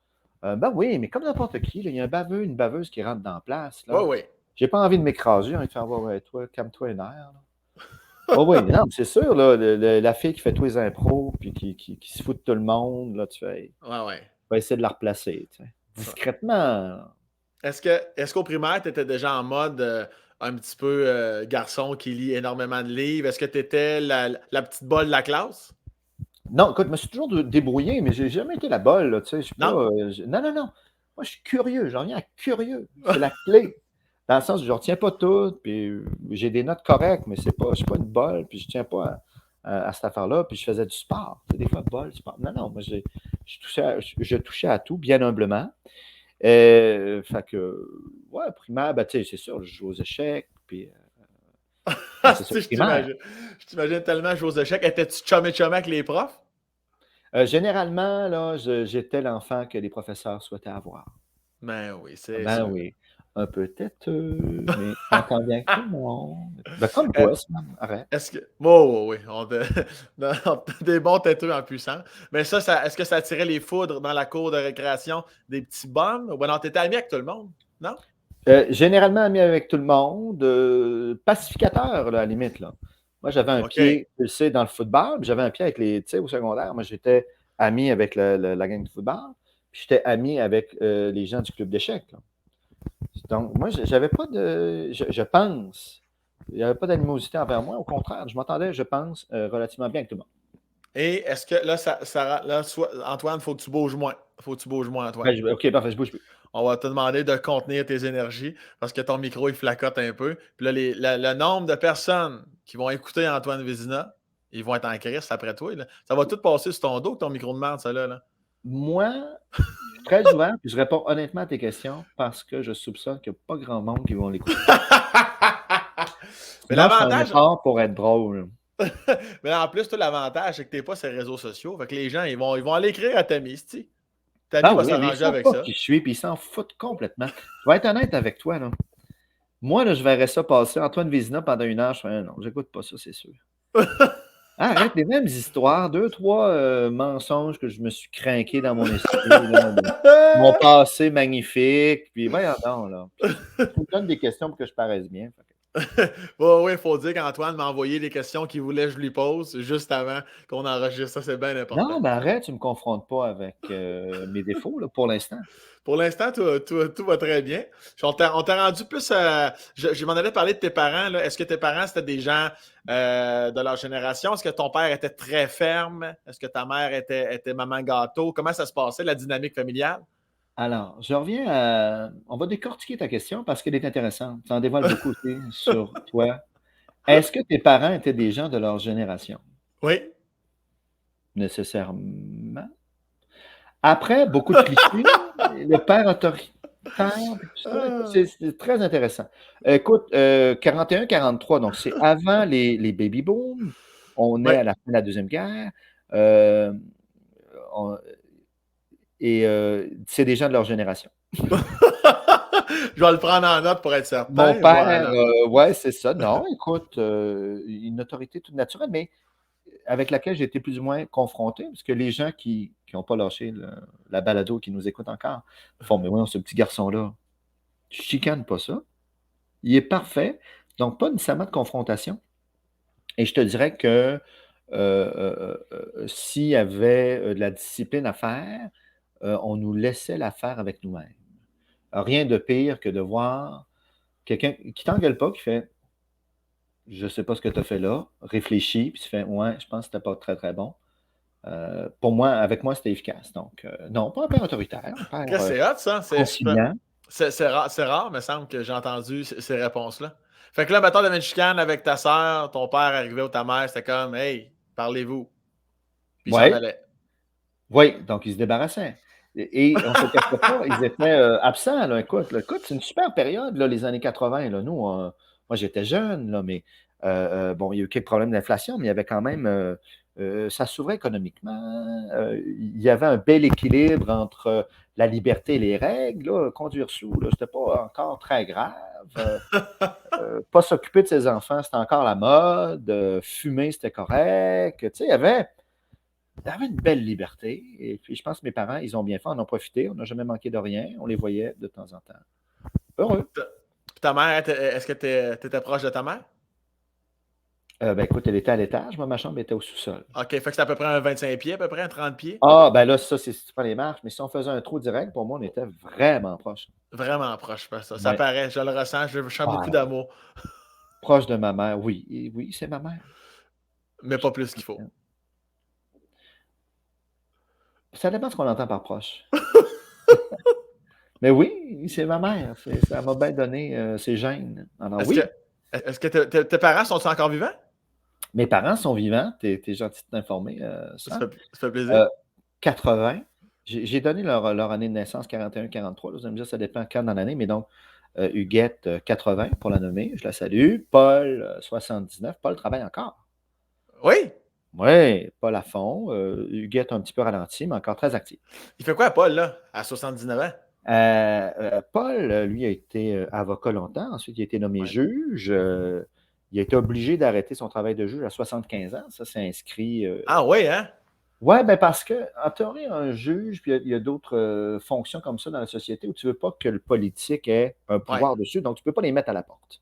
Ben oui, mais comme n'importe qui, là, il y a un baveux, une baveuse qui rentre dans la place. Oui, Là. oui. J'ai pas envie de m'écraser, j'ai envie de faire ouais, toi, calme-toi une air. Oh oui, non, c'est sûr, là, la fille qui fait tous les impros puis qui se fout de tout le monde, là, tu fais, Ouais, ouais. tu vas essayer de la replacer, tu sais. Ouais. Discrètement. Est-ce qu'au primaire, tu étais déjà en mode un petit peu garçon qui lit énormément de livres? Est-ce que tu étais la petite bolle de la classe? Non, écoute, je me suis toujours débrouillé, mais j'ai jamais été la bolle, là, tu sais. Je suis pas. Non? Non, non, non. Moi, je suis curieux. J'en viens à curieux. C'est la clé. Dans le sens où je ne retiens pas tout, puis j'ai des notes correctes, mais c'est pas, je ne suis pas une bolle, puis je ne tiens pas à cette affaire-là, puis je faisais du sport. Tu sais, des fois, bolle, sport. Non, non, moi, je touchais à tout, bien humblement. Fait que, ouais, primaire, ben, tu sais, c'est sûr, je joue aux échecs, puis c'est ça, Je primaire. t'imagine tellement jouer aux échecs. Étais-tu chumé avec les profs? Généralement, là, j'étais l'enfant que les professeurs souhaitaient avoir. Ben oui, c'est Ben sûr. oui, un peu têteux, mais t'entends bien avec tout le monde. Ben, comme Euh, toi, Sam, arrête. Est-ce que. Oh, oui, oui. Non, des bons têteux en puissance. Mais est-ce que ça attirait les foudres dans la cour de récréation des petits bums? Ou ben non, t'étais ami avec tout le monde? Non? Généralement ami avec tout le monde, pacificateur, là, à la limite, là. Moi, j'avais un OK. pied, tu le sais, dans le football, puis j'avais un pied avec les, tu sais, au secondaire, moi, j'étais ami avec la gang de football, puis j'étais ami avec les gens du club d'échecs, là. Donc, moi, j'avais pas de, je pense, il n'y avait pas d'animosité envers moi, au contraire, je m'entendais, je pense, relativement bien avec tout le monde. Et est-ce que là, Antoine, faut que tu bouges moins. Faut que tu bouges moins, Antoine. Ben, OK, parfait, je bouge plus. On va te demander de contenir tes énergies parce que ton micro, il flacote un peu. Puis là, le nombre de personnes qui vont écouter Antoine Vézina, ils vont être en crise après toi. Là. Ça va tout passer sur ton dos, ton micro de merde, ça là. Moi, je suis très ouvert, puis je réponds honnêtement à tes questions parce que je soupçonne qu'il n'y a pas grand monde qui vont l'écouter. Mais Sinon, je fais un l'avantage, effort pour être drôle. mais en plus, toi, l'avantage, c'est que tu n'es pas sur les réseaux sociaux. Fait que les gens, ils vont aller écrire à Tammy, c'ti. Tammy Ah va oui, mais ils ne s'arranger savent avec pas ça. qui je suis, puis ils s'en foutent complètement. Je vais être honnête avec toi, là. Moi, là, je verrais ça passer. Antoine Vézina pendant 1 heure, je fais non, j'écoute pas ça, c'est sûr. Arrête, les mêmes histoires, 2, 3 mensonges que je me suis craqué dans mon esprit, là, mon passé magnifique, puis voyons donc, là. Tu me donnes des questions pour que je paraisse bien. Oui, il faut dire qu'Antoine m'a envoyé les questions qu'il voulait que je lui pose juste avant qu'on enregistre. Ça, c'est bien important. Non, mais arrête, tu ne me confrontes pas avec mes défauts, là, pour l'instant. Pour l'instant, tout va très bien. On t'a rendu plus. Je m'en allais parler de tes parents. Là. Est-ce que tes parents, c'était des gens de leur génération? Est-ce que ton père était très ferme? Est-ce que ta mère était maman gâteau? Comment ça se passait, la dynamique familiale? Alors, je reviens à. On va décortiquer ta question parce qu'elle est intéressante. Ça en dévoile beaucoup aussi sur toi. Est-ce que tes parents étaient des gens de leur génération? Oui. Nécessairement. Après, beaucoup de clichés, le père autoritaire, tout ça, écoute, c'est très intéressant. Écoute, 41-43, donc c'est avant les baby booms. On est Oui. à la fin de la Deuxième Guerre. Euh, on- et c'est des gens de leur génération. Je vais le prendre en note pour être Mon certain. père, Voilà. ouais, c'est ça. Non, écoute, une autorité toute naturelle, mais avec laquelle j'ai été plus ou moins confronté, parce que les gens qui n'ont pas lâché la balado, qui nous écoutent encore, font, mais voyons, ce petit garçon-là, tu chicanes pas ça. Il est parfait. Donc, pas nécessairement de confrontation. Et je te dirais que s'il y avait de la discipline à faire, on nous laissait la faire avec nous-mêmes. Rien de pire que de voir quelqu'un qui t'engueule pas, qui fait je sais pas ce que tu as fait là, réfléchis, puis tu fais ouais, je pense que c'était pas très, très bon. Pour moi, avec moi, c'était efficace. Donc, non, pas un père autoritaire, un père C'est hot, ça. conciliant. C'est rare, me semble, que j'ai entendu ces réponses-là. Fait que là, mettons, t'avais une chicane avec ta soeur, ton père arrivait ou ta mère, c'était comme, hey, parlez-vous. Puis il s'en Oui, allait. oui, donc ils se débarrassaient. Et on ne se cachait pas, ils étaient absents. Là, écoute, c'est une super période, là, les années 80. Là. Nous, moi, j'étais jeune, là, mais bon, il y a eu quelques problèmes d'inflation, mais il y avait quand même. Ça s'ouvrait économiquement. Il y avait un bel équilibre entre la liberté et les règles. Là. Conduire sous, ce n'était pas encore très grave. Pas s'occuper de ses enfants, c'était encore la mode. Fumer, c'était correct. Tu sais, il y avait une belle liberté. Et puis, je pense que mes parents, ils ont bien fait, en ont profité. On n'a jamais manqué de rien. On les voyait de temps en temps. Heureux. Puis ta mère, est-ce que t'étais proche de ta mère? Ben écoute, elle était à l'étage. Moi, ma chambre était au sous-sol. OK, fait que c'est à peu près un 25 pieds, à peu près un 30 pieds. Ah, ben là, ça, c'est si tu prends les marches. Mais si on faisait un trou direct, pour moi, on était vraiment proche. Vraiment proche, ça. Ça Ouais. paraît, je le ressens, je sens beaucoup Ah, d'amour, proche de ma mère, oui. Et oui, c'est ma mère. mais pas plus qu'il faut. Ça dépend de ce qu'on entend par proche. Mais oui, c'est ma mère. Ça m'a bien donné ses gènes. Alors Est-ce oui, que, est-ce que tes parents sont encore vivants? mes parents sont vivants. T'es gentil de t'informer, Ça Sam. fait plaisir. 80. J'ai donné leur année de naissance, 41-43. Vous allez me dire, ça dépend quand dans l'année, mais donc, Huguette, 80 pour la nommer, je la salue. Paul, 79. Paul travaille encore. Oui? Oui, Paul à fond. Huguette un petit peu ralenti, mais encore très actif. Il fait quoi, Paul, là, à 79 ans? Paul, lui, a été avocat longtemps. Ensuite, il a été nommé Ouais. juge. Il a été obligé d'arrêter son travail de juge à 75 ans. Ça, c'est inscrit. Ah oui, hein? Oui, ben parce que, en théorie, un juge, puis il y a d'autres fonctions comme ça dans la société où tu ne veux pas que le politique ait un Ouais. pouvoir dessus, donc tu ne peux pas les mettre à la porte.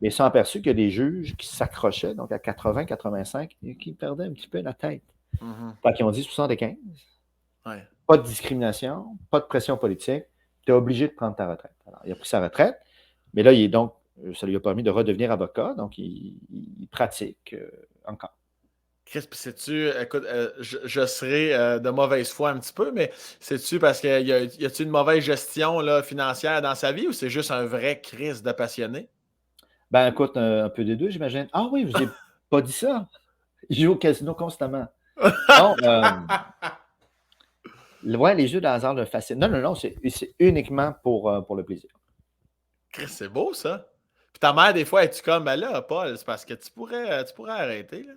Mais ils sont aperçus qu'il y a des juges qui s'accrochaient, donc à 80, 85, et qui perdaient un petit peu la tête. Fait qu'ils ont dit 75, Ouais. pas de discrimination, pas de pression politique, tu es obligé de prendre ta retraite. Alors, il a pris sa retraite, mais là, ça lui a permis de redevenir avocat, donc il pratique encore. Chris, puis sais-tu, écoute, je serai de mauvaise foi un petit peu, mais sais-tu parce qu'il y a-tu une mauvaise gestion là, financière dans sa vie ou c'est juste un vrai Chris de passionné? Ben écoute, un peu des deux, j'imagine. Ah oui, je vous ai pas dit ça. Il joue au casino constamment. Non, ouais, les jeux de hasard le fascinent. Non, c'est uniquement pour le plaisir. Chris, c'est beau ça. Puis ta mère, des fois, es-tu comme, ben là, Paul, c'est parce que tu pourrais arrêter, là.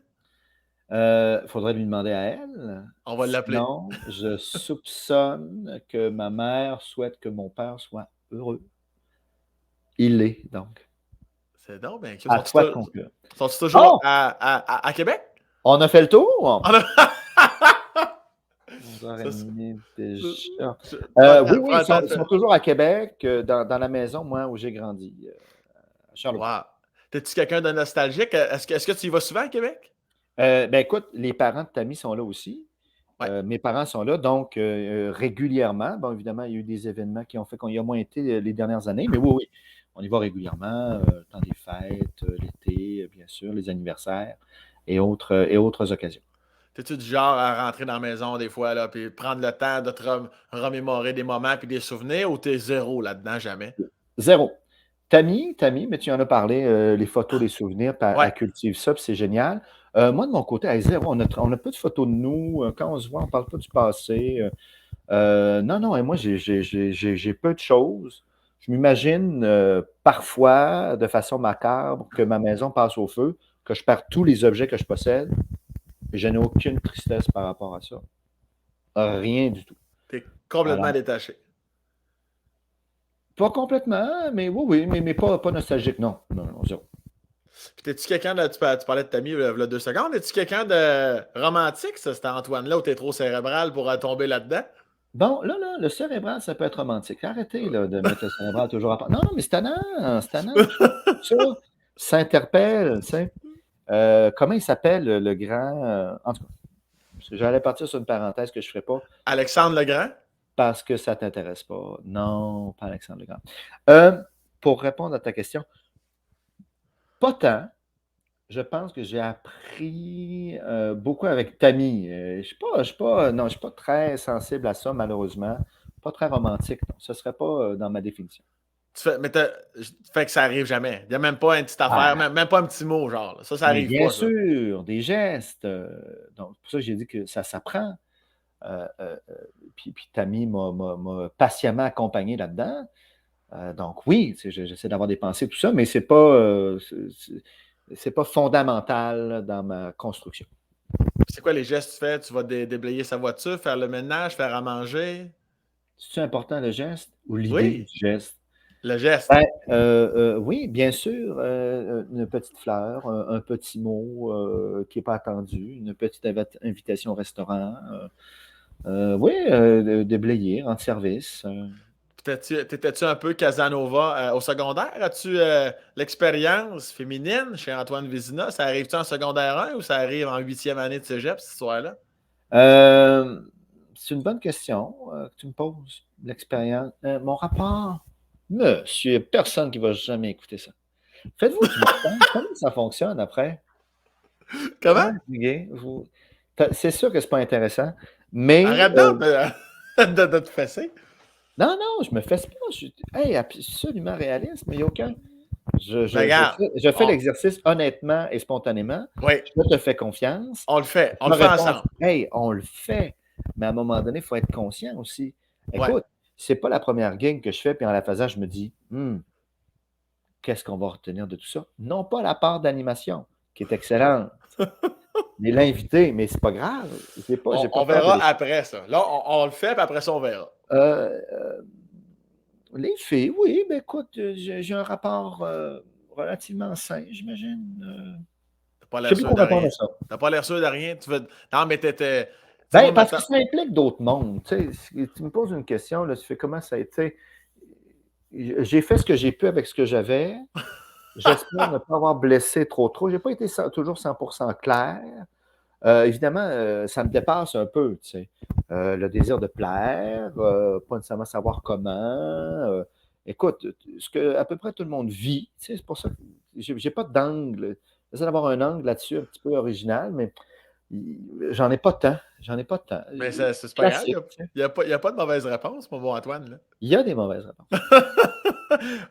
Faudrait lui demander à elle. On va l'appeler. Sinon, je soupçonne que ma mère souhaite que mon père soit heureux. Il l'est, donc. C'est donc, ben, À toi de conclure. sont-ils toujours Oh! à Québec? On a fait le tour? On a- 11h30 déjà. Prends Oui, prends le temps ils de sont toujours à Québec, dans la maison, moi, où j'ai grandi, à Charlevoix. Wow. T'es-tu quelqu'un de nostalgique? Est-ce que tu y vas souvent à Québec? Ben écoute, les parents de Tammy sont là aussi. Ouais. Mes parents sont là, donc régulièrement. Bon, évidemment, il y a eu des événements qui ont fait qu'on y a moins été les dernières années, mais oui, oui, on y va régulièrement, le temps des fêtes, l'été, bien sûr, les anniversaires et autres occasions. T'es-tu du genre à rentrer dans la maison des fois, là, puis prendre le temps de te remémorer des moments puis des souvenirs ou t'es zéro là-dedans, jamais? Zéro. Tammy, mais tu en as parlé, les photos, les souvenirs, puis Ouais. elle cultive ça, puis c'est génial. Moi, de mon côté, zéro. On a peu de photos de nous. Quand on se voit, on ne parle pas du passé. Non, et moi, j'ai peu de choses. Je m'imagine parfois, de façon macabre, que ma maison passe au feu, que je perds tous les objets que je possède, et je n'ai aucune tristesse par rapport à ça. Rien du tout. T'es complètement Alors, détaché. pas complètement, mais oui, mais pas nostalgique, non. Non, zéro. Puis t'es-tu quelqu'un de. Tu parlais de Tammy il y a 2 secondes. Es-tu quelqu'un de romantique, ça, cet Antoine-là, ou t'es trop cérébral pour tomber là-dedans? Bon, là, le cérébral, ça peut être romantique. Arrêtez là, de mettre le cérébral toujours à part. Non, mais c'est tannant, c'est tannant. Ça s'interpelle, tu sais. Comment il s'appelle le grand. En tout cas, j'allais partir sur une parenthèse que je ne ferai pas Alexandre Legrand? parce que ça ne t'intéresse pas. Non, pas Alexandre Legrand. Pour répondre à ta question, pas tant. Je pense que j'ai appris beaucoup avec Tammy. Je ne suis pas très sensible à ça, malheureusement. Pas très romantique. Non. Ce ne serait pas dans ma définition. Mais fait que ça arrive jamais. Il n'y a même pas une petite affaire, Ah, même pas un petit mot, genre. Là. Ça mais arrive bien pas, ça. sûr, des gestes. Donc, pour ça, j'ai dit que ça s'apprend. Puis Tammy m'a patiemment accompagné là-dedans. Donc, oui, j'essaie d'avoir des pensées, tout ça, mais ce n'est pas, c'est pas fondamental dans ma construction. C'est quoi les gestes que tu fais? Tu vas déblayer sa voiture, faire le ménage, faire à manger? C'est important le geste ou l'idée Oui, du geste? le geste. Ben, oui, bien sûr, une petite fleur, un petit mot qui n'est pas attendu, une petite invitation au restaurant. Oui, déblayer, rendre service. T'étais-tu un peu Casanova au secondaire? As-tu l'expérience féminine chez Antoine Vézina? Ça arrive-tu en secondaire 1 ou ça arrive en 8e année de cégep, cette histoire-là? Euh, c'est une bonne question que tu me poses, l'expérience. Mon rapport, monsieur, il n'y a personne qui ne va jamais écouter ça. Faites-vous du montage? Comment ça fonctionne après? Comment? Hein, Guy? C'est sûr que c'est pas intéressant, mais Arrête donc de te fesser. non, non, je me fesse pas. Je suis absolument réaliste, mais il n'y a aucun. Ben, regarde. Je fais l'exercice honnêtement et spontanément. Oui, Je te fais confiance. on le fait. On le Ma fait réponse, ensemble. hey, on le fait. Mais à un moment donné, il faut être conscient aussi. Ouais. Écoute, c'est pas la première game que je fais, puis en la faisant, je me dis, qu'est-ce qu'on va retenir de tout ça? Non pas la part d'animation, qui est excellente, mais l'invité, mais c'est pas grave. J'ai pas On peur de verra après ça. Là, on le fait, puis après ça, on verra. Les filles, oui, mais écoute, j'ai un rapport relativement sain, j'imagine. T'as pas Je sais l'air plus sûr quoi de répondre à rien. ça. T'as pas l'air sûr de rien. Non, mais t'étais. Tu sais, moi, Ben, parce que maintenant. ça implique d'autres mondes. Tu sais, si tu me poses une question, là, tu fais comment ça a été. J'ai fait ce que j'ai pu avec ce que j'avais. J'espère ne pas avoir blessé trop. Je n'ai pas été toujours 100% clair. Évidemment, ça me dépasse un peu, tu sais. Le désir de plaire, pas nécessairement savoir comment. Écoute, ce que à peu près tout le monde vit, tu sais, c'est pour ça que j'ai pas d'angle. J'essaie d'avoir un angle là-dessus un petit peu original, mais j'en ai pas tant. J'en ai pas tant. Mais c'est pas grave. Classique, tu sais. Il n'y a pas de mauvaise réponse, mon bon Antoine. Là. Il y a des mauvaises réponses.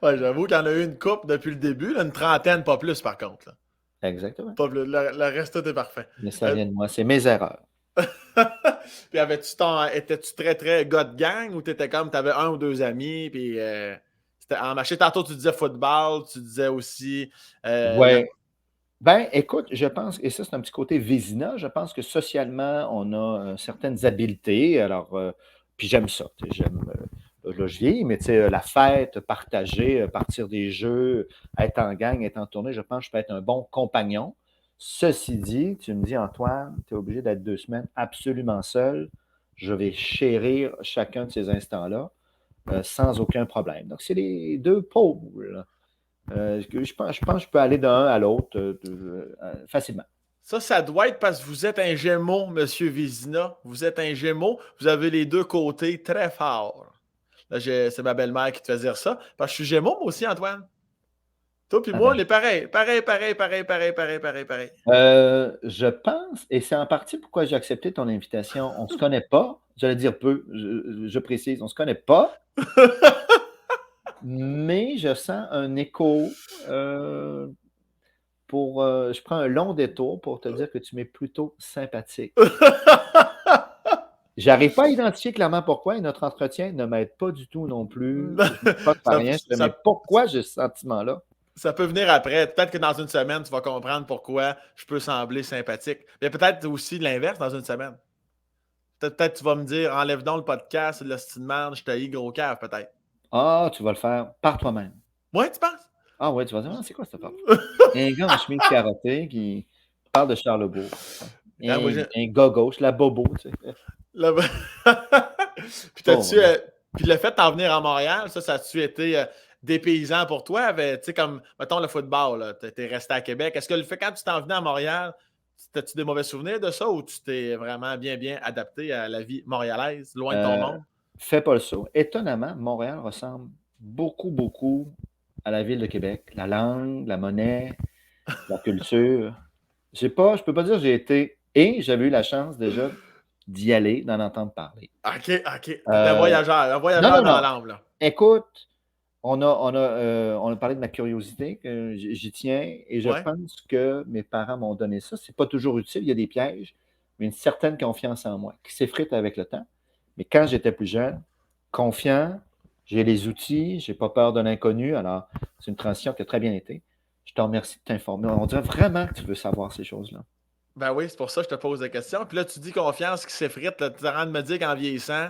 Ouais, j'avoue qu'il y en a eu une couple depuis le début, là, une trentaine, pas plus par contre. Là. Exactement. Pas plus. Le reste, tout est parfait. Mais ça vient de moi. C'est mes erreurs. Puis étais-tu très, très gars de gang ou t'étais comme, t'avais un ou deux amis, puis c'était en marché. Tantôt, tu disais football, tu disais aussi. Ouais. Ben, écoute, je pense, et ça, c'est un petit côté Vézina, je pense que socialement, on a certaines habiletés. Alors, puis j'aime ça. J'aime, là, je vieillis, mais tu sais, la fête, partager, partir des jeux, être en gang, être en tournée, je pense que je peux être un bon compagnon. Ceci dit, tu me dis, Antoine, tu es obligé d'être 2 semaines absolument seul. Je vais chérir chacun de ces instants-là sans aucun problème. Donc, c'est les deux pôles. Je pense que je peux aller d'un à l'autre facilement. Ça doit être parce que vous êtes un Gémeaux, Monsieur Vézina. Vous êtes un Gémeaux. Vous avez les deux côtés très forts. Là, c'est ma belle-mère qui te fait dire ça. Parce que je suis Gémeaux, moi aussi, Antoine. Toi puis Ah moi, ben, on est pareil. Pareil. je pense, et c'est en partie pourquoi j'ai accepté ton invitation. On ne se connaît pas, j'allais dire peu, je précise, on ne se connaît pas, mais je sens un écho je prends un long détour pour te dire que tu m'es plutôt sympathique. J'arrive pas à identifier clairement pourquoi, et notre entretien ne m'aide pas du tout non plus. Je ne pas ça, rien. Mais ça- pourquoi j'ai ce sentiment-là? ça peut venir après. Peut-être que dans une semaine, tu vas comprendre pourquoi je peux sembler sympathique. Mais peut-être aussi l'inverse dans une semaine. Peut-être que tu vas me dire, enlève donc le podcast, le style de merde, je t'haïs gros cave, peut-être. Ah, tu vas le faire par toi-même. Ouais, tu penses? Ah ouais, tu vas dire, ah, c'est quoi cette affaire? Un gars en chemise carottée qui parle de Charlebourg. Ah, moi, Un gars gauche, la bobo, tu sais. là- Puis Bon, t'as-tu, puis le fait d'en venir à Montréal, ça a-tu été dépaysant pour toi? Tu sais, comme, mettons, le football, là, t'es resté à Québec. Est-ce que le fait, quand tu t'en venais à Montréal, t'as-tu des mauvais souvenirs de ça ou tu t'es vraiment bien adapté à la vie montréalaise, loin de ton euh, monde? fais pas le saut. Étonnamment, Montréal ressemble beaucoup à la ville de Québec. La langue, la monnaie, la culture. Je peux pas dire que j'ai été, et j'avais eu la chance déjà d'y aller, d'en entendre parler. OK. T'es Euh, un non, voyageur non, dans non. l'âme, là. Écoute, on a parlé de ma curiosité, que j'y tiens, et je Ouais. pense que mes parents m'ont donné ça. C'est pas toujours utile, il y a des pièges, mais une certaine confiance en moi, qui s'effrite avec le temps. Mais quand j'étais plus jeune, confiant, j'ai les outils, j'ai pas peur de l'inconnu, alors c'est une transition qui a très bien été. Je te remercie de t'informer. On dirait vraiment que tu veux savoir ces choses-là. Ben oui, c'est pour ça que je te pose la question. Puis là, tu dis confiance qui s'effrite. Là, tu es en train de me dire qu'en vieillissant,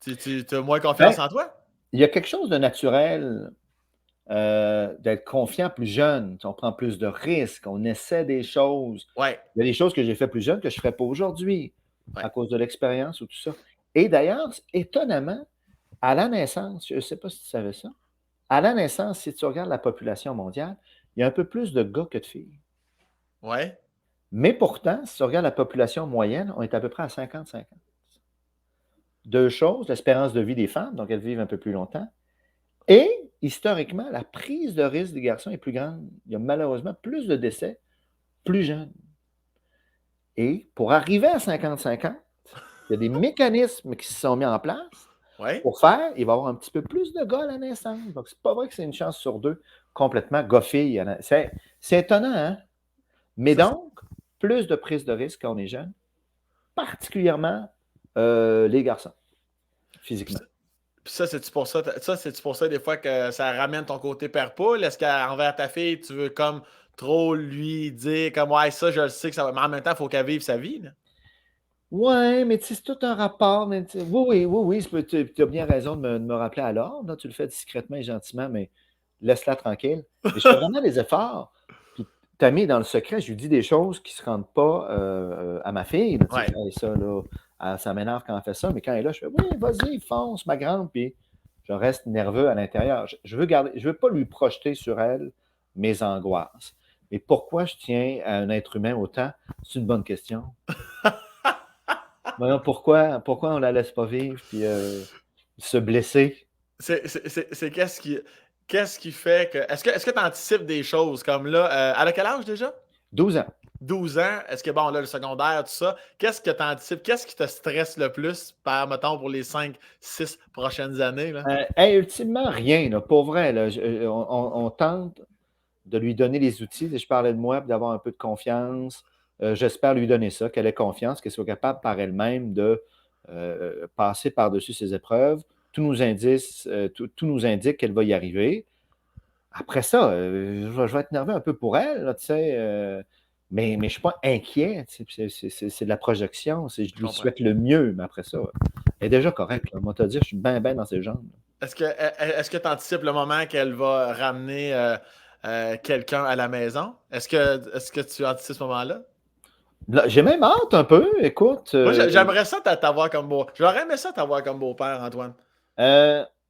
tu as moins confiance Ben, en toi? il y a quelque chose de naturel d'être confiant plus jeune. On prend plus de risques, on essaie des choses. Ouais. Il y a des choses que j'ai fait plus jeune que je ne ferais pas aujourd'hui Ouais. à cause de l'expérience ou tout ça. Et d'ailleurs, étonnamment, à la naissance, je ne sais pas si tu savais ça, à la naissance, si tu regardes la population mondiale, il y a un peu plus de gars que de filles. Ouais. Mais pourtant, si tu regardes la population moyenne, on est à peu près à 50-50. Deux choses, l'espérance de vie des femmes, donc elles vivent un peu plus longtemps, et historiquement, la prise de risque des garçons est plus grande. Il y a malheureusement plus de décès plus jeunes. Et pour arriver à 50-50, il y a des mécanismes qui se sont mis en place Ouais. pour faire, il va y avoir un petit peu plus de gars à la naissance. Donc, c'est pas vrai que c'est une chance sur deux complètement gars-fille. C'est étonnant, hein? Mais Ça, donc, plus de prise de risque quand on est jeune, particulièrement les garçons, puis physiquement. ça, puis ça, c'est-tu pour ça des fois que ça ramène ton côté père poule? Est-ce qu'envers ta fille, tu veux comme trop lui dire comme ouais, ça, je le sais que ça va. Mais en même temps, il faut qu'elle vive sa vie, là. Ouais, mais tu sais, c'est tout un rapport. Mais oui, tu as bien raison de me rappeler à l'ordre. Là. Tu le fais discrètement et gentiment, mais laisse-la tranquille. Mais je fais vraiment des efforts. Puis, t'as mis dans le secret, je lui dis des choses qui ne se rendent pas à ma fille. Là, tu sais, Ouais. je fais, Hey, ça, là, ça m'énerve quand elle fait ça. Mais quand elle est là, je fais, oui, vas-y, fonce, ma grande. Puis, je reste nerveux à l'intérieur. Je veux pas lui projeter sur elle mes angoisses. Mais pourquoi je tiens à un être humain autant? C'est une bonne question. Voyons, pourquoi on la laisse pas vivre puis se blesser? C'est qu'est-ce qui fait que. Est-ce que tu anticipes des choses comme là? Elle a quel âge déjà? 12 ans. 12 ans. Est-ce que, bon, là, le secondaire, tout ça, qu'est-ce que tu anticipes? Qu'est-ce qui te stresse le plus, mettons, pour les 5, 6 prochaines années, là? Hey, ultimement, rien, là, pour vrai. Là, on tente de lui donner les outils. Je parlais de moi, puis d'avoir un peu de confiance. J'espère lui donner ça, qu'elle ait confiance, qu'elle soit capable par elle-même de passer par-dessus ses épreuves. Tout nous indique qu'elle va y arriver. Après ça, je vais être nerveux un peu pour elle, là, tu sais, mais je ne suis pas inquiet. Tu sais, c'est de la projection. Je Je lui comprends. souhaite le mieux, mais après ça, elle est déjà correcte. Là. Moi, te dire, je suis bien dans ses jambes. Est-ce que tu anticipes le moment qu'elle va ramener quelqu'un à la maison? Est-ce que tu anticipes ce moment-là? Là, j'ai même hâte un peu, écoute. Moi, j'aimerais ça t'avoir comme beau. J'aurais aimé ça t'avoir comme beau-père, Antoine.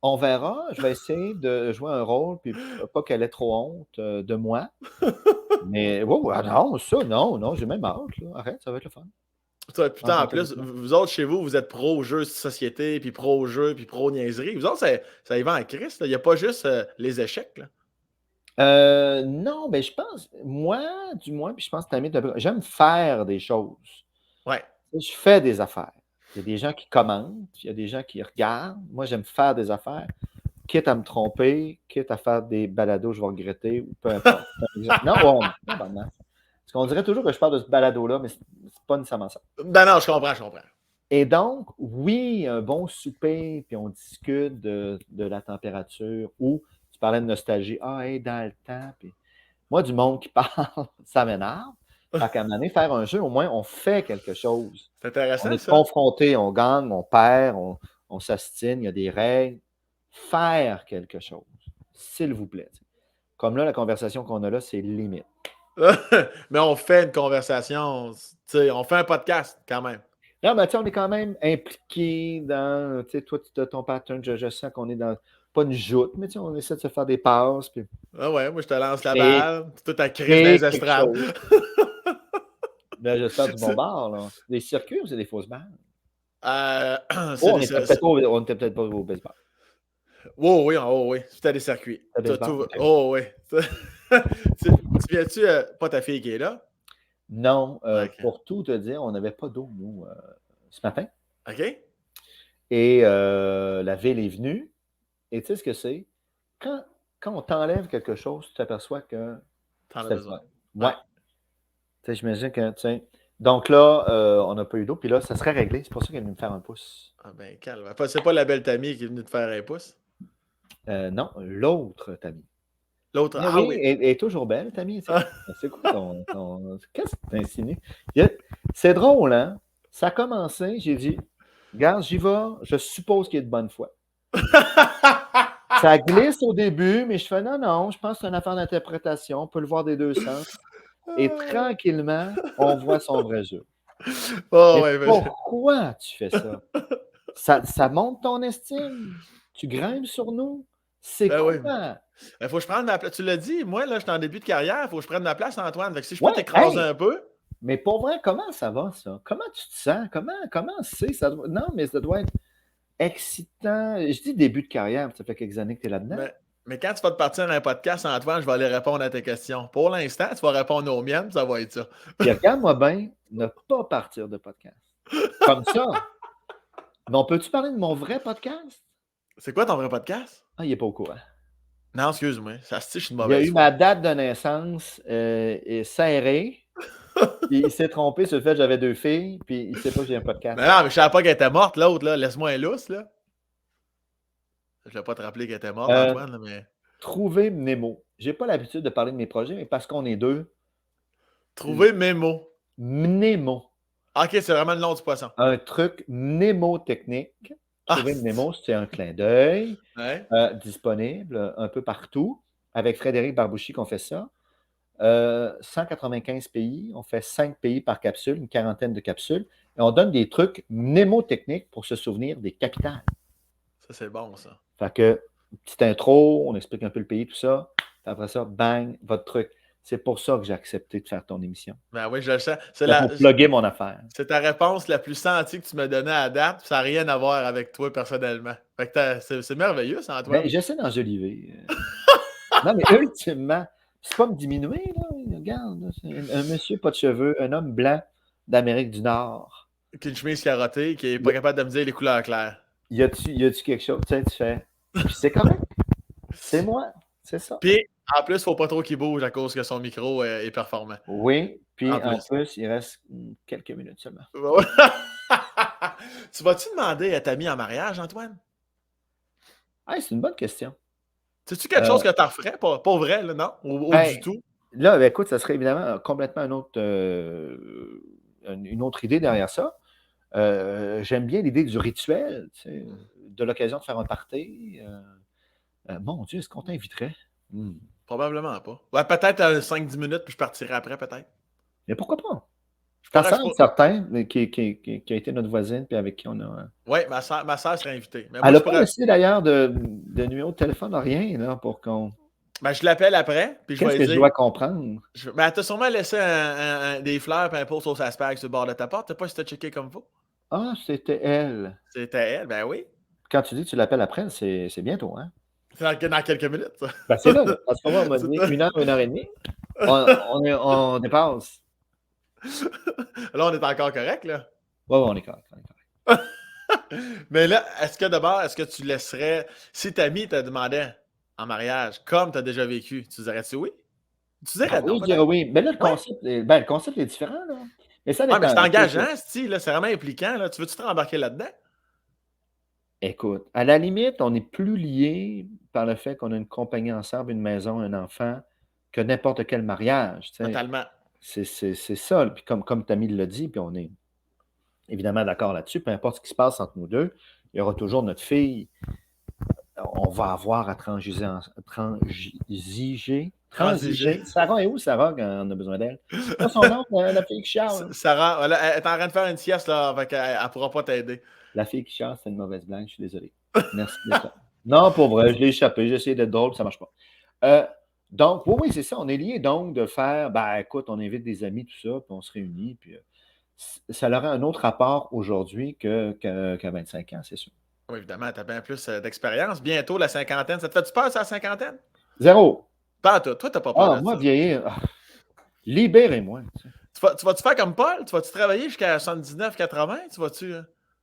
On verra. Je vais essayer de jouer un rôle, puis pas qu'elle ait trop honte de moi. Mais non, ça, non, j'ai même hâte. Là. Arrête, ça va être le fun. Putain, en Rencontrer plus, quelqu'un. vous autres, chez vous, vous êtes pro-jeu de société, puis pro-jeu, puis pro-niaiserie. Vous autres, ça y va en Christ. Il n'y a pas juste les échecs, là. Non, mais je pense, moi, du moins, puis je pense que Tammy, j'aime faire des choses. Ouais. Je fais des affaires. Il y a des gens qui commentent, il y a des gens qui regardent. Moi, j'aime faire des affaires, quitte à me tromper, quitte à faire des balados, je vais regretter, ou peu importe. Non, non, parce qu'on dirait toujours que je parle de ce balado-là, mais c'est pas nécessairement ça. Ben non, je comprends. Et donc, oui, un bon souper, puis on discute de la température, ou tu parlais de nostalgie. Ah, hey, dans le temps, puis moi, du monde qui parle, ça m'énerve. Fait qu'à un moment donné, faire un jeu, au moins, on fait quelque chose. C'est On intéressant, est ça. confronté, on gagne, on perd, on s'astine, il y a des règles. Faire quelque chose, s'il vous plaît. Comme là, la conversation qu'on a là, c'est limite. Mais on fait une conversation, tu sais, on fait un podcast quand même. Non, mais tu sais, on est quand même impliqués dans, tu sais, toi, tu as ton pattern, je sens qu'on est dans, pas une joute, mais tu sais, on essaie de se faire des passes, puis Ah ouais, moi je te lance la créer, balle, toi ta crise dans créer les quelque estrades. chose. Ben, j'espère du bon C'est- bord, là. Des circuits ou c'est des fausses balles? c'est Oh, des on était peut-être pas au baseball. oh oui, c'était des circuits. C'était baseball? Ok. Oh oui. Tu viens-tu, pas ta fille qui est là? Non, Ok. pour tout te dire, on n'avait pas d'eau, nous, ce matin. OK? Et la ville est venue. Et tu sais ce que c'est? Quand, quand on t'enlève quelque chose, tu t'aperçois que T'en as c'était le besoin. fun. Ouais. Ouais. Tu sais, j'imagine que, tu sais. Donc là, on n'a pas eu d'eau. Puis là, ça serait réglé. C'est pour ça qu'elle est venue me faire un pouce. Ah ben calme. C'est pas la belle Tammy qui est venue te faire un pouce? Non, l'autre Tammy. L'autre, Mais ah oui, oui. elle est toujours belle, Tammy. Ah. C'est quoi qu'est-ce que tu insinues? C'est drôle, hein? Ça a commencé, j'ai dit, regarde, j'y vais, je suppose qu'il est de bonne foi. Ça glisse au début, mais je fais non, je pense que c'est une affaire d'interprétation, on peut le voir des deux sens. Et tranquillement, on voit son vrai jeu. Oh, Mais ouais, pourquoi tu fais ça? Ça monte ton estime? Tu grimpes sur nous? C'est ben quoi? oui. Il faut que je prenne ma place. Tu l'as dit, moi, là, je suis en début de carrière, il faut que je prenne ma place, Antoine. Fait que si je peux Ouais, t'écraser hey! un peu. Mais pour vrai, comment ça va, ça? Comment tu te sens? Comment c'est? Non, mais ça doit être excitant. Je dis début de carrière, ça fait quelques années que tu es là-dedans. Mais quand tu vas te partir dans un podcast, Antoine, je vais aller répondre à tes questions. Pour l'instant, tu vas répondre aux miennes, ça va être ça. Puis regarde-moi bien, ne pas partir de podcast. Comme ça. Mais on peut-tu parler de mon vrai podcast? C'est quoi ton vrai podcast? Ah, il n'est pas au courant. Non, excuse-moi. Ça se dit, je suis de Il y a mauvaise eu foi. ma date de naissance serrée. Puis il s'est trompé sur le fait que j'avais 2 filles, puis il ne sait pas que j'ai un podcast. Mais non, mais je savais pas qu'elle était morte, l'autre, là. Laisse-moi un lousse, là. Je vais pas te rappeler qu'elle était morte, Antoine, là, mais. Trouver Nemo. J'ai pas l'habitude de parler de mes projets, mais parce qu'on est deux. Trouver mes mots. Nemo. Ok, c'est vraiment le nom du poisson. Un truc mnémotechnique. Trouver Ah, Nemo, c'est un clin d'œil. ouais. Disponible un peu partout. Avec Frédéric Barbouchi qu'on fait ça. 195 pays. On fait 5 pays par capsule, une quarantaine de capsules. Et on donne des trucs mnémotechniques pour se souvenir des capitales. Ça, c'est bon, ça. Fait que, petite intro, on explique un peu le pays, tout ça. Puis après ça, bang, votre truc. C'est pour ça que j'ai accepté de faire ton émission. Ben oui, je le sens. C'est pour plugger mon affaire. C'est ta réponse la plus sentie que tu m'as donnée à date, puis ça n'a rien à voir avec toi personnellement. Fait que c'est merveilleux, ça, Antoine. Ben, j'essaie d'enjoliver. Non, mais ultimement, c'est pas me diminuer, là. Regarde, là, c'est un monsieur pas de cheveux, un homme blanc d'Amérique du Nord. Qu'une chemise carottée, qui est pas capable de me dire les couleurs claires. Y a-tu quelque chose? Tu sais, tu fais. Puis c'est correct. C'est moi. C'est ça. Puis, en plus, faut pas trop qu'il bouge à cause que son micro est performant. Oui. Puis En en plus. plus, il reste quelques minutes seulement. Tu vas-tu demander à ta amie en mariage, Antoine? Hey, c'est une bonne question. C'est-tu quelque chose que tu referais? Pas vrai, là, non? Ou Ben, du tout? là, ben, écoute, ça serait évidemment complètement une autre idée derrière ça. J'aime bien l'idée du rituel, tu sais, de l'occasion de faire un party. Mon Dieu, est-ce qu'on t'inviterait? Probablement pas. Ouais, peut-être 5-10 minutes, puis je partirai après, peut-être. Mais pourquoi pas? Je Ta pourrais sœur, certain, qui a été notre voisine, puis avec qui on a. Oui, ma soeur serait invitée. Mais Elle moi, n'a je pas pourrais. laissé d'ailleurs de numéro de téléphone, rien, là, pour qu'on. Ben, je l'appelle après, puis je vais Qu'est-ce lui que je dire. dois comprendre? Ben, elle t'a sûrement laissé des fleurs et un pot sauce à spag sur le bord de ta porte. T'as pas si t'as checké comme faut? Ah, c'était elle. C'était elle, ben oui. Quand tu dis que tu l'appelles après, c'est bientôt, hein? C'est dans quelques minutes, ça. Ben, c'est là. À ce moment, on m'a dit 1 heure et demie. On dépasse. Là, on est encore correct, là. Oui, on est correct. Mais là, est-ce que tu laisserais, si ta amie te demandait en mariage, comme tu as déjà vécu, tu dirais-tu oui? Tu dirais non, Oui, je dirais oui. Mais là, le concept est différent, là. Mais ça mais c'est dépend. engageant, là, c'est vraiment impliquant. Là. Tu veux-tu te rembarquer là-dedans? Écoute, à la limite, on est plus liés par le fait qu'on a une compagnie ensemble, une maison, un enfant, que n'importe quel mariage. Tu sais. Totalement. C'est ça. Puis comme Tammy l'a dit, puis on est évidemment d'accord là-dessus, peu importe ce qui se passe entre nous deux, il y aura toujours notre fille on va avoir à transiger. Transiger. Sarah est où, Sarah, quand on a besoin d'elle? C'est pas son nom, la fille qui chiale. Sarah, elle est en train de faire une sieste, là, fait qu'elle ne pourra pas t'aider. La fille qui chiale, c'est une mauvaise blague, je suis désolé. Merci d'être là. Non, pour vrai, je l'ai échappé, j'ai essayé d'être drôle, ça marche pas. Donc, oui, c'est ça, on est lié donc de faire, écoute, on invite des amis, tout ça, puis on se réunit, puis ça aurait un autre rapport aujourd'hui qu'à 25 ans, c'est sûr. Oui, évidemment, tu as bien plus d'expérience. Bientôt, la cinquantaine. Ça te fait-tu peur, ça, la cinquantaine? Zéro. Pas toi. Toi, t'as pas peur de Moi, ça. vieillir, libérez-moi. Tu vas-tu faire comme Paul? Tu vas-tu travailler jusqu'à 79, 80? Tu vas-tu...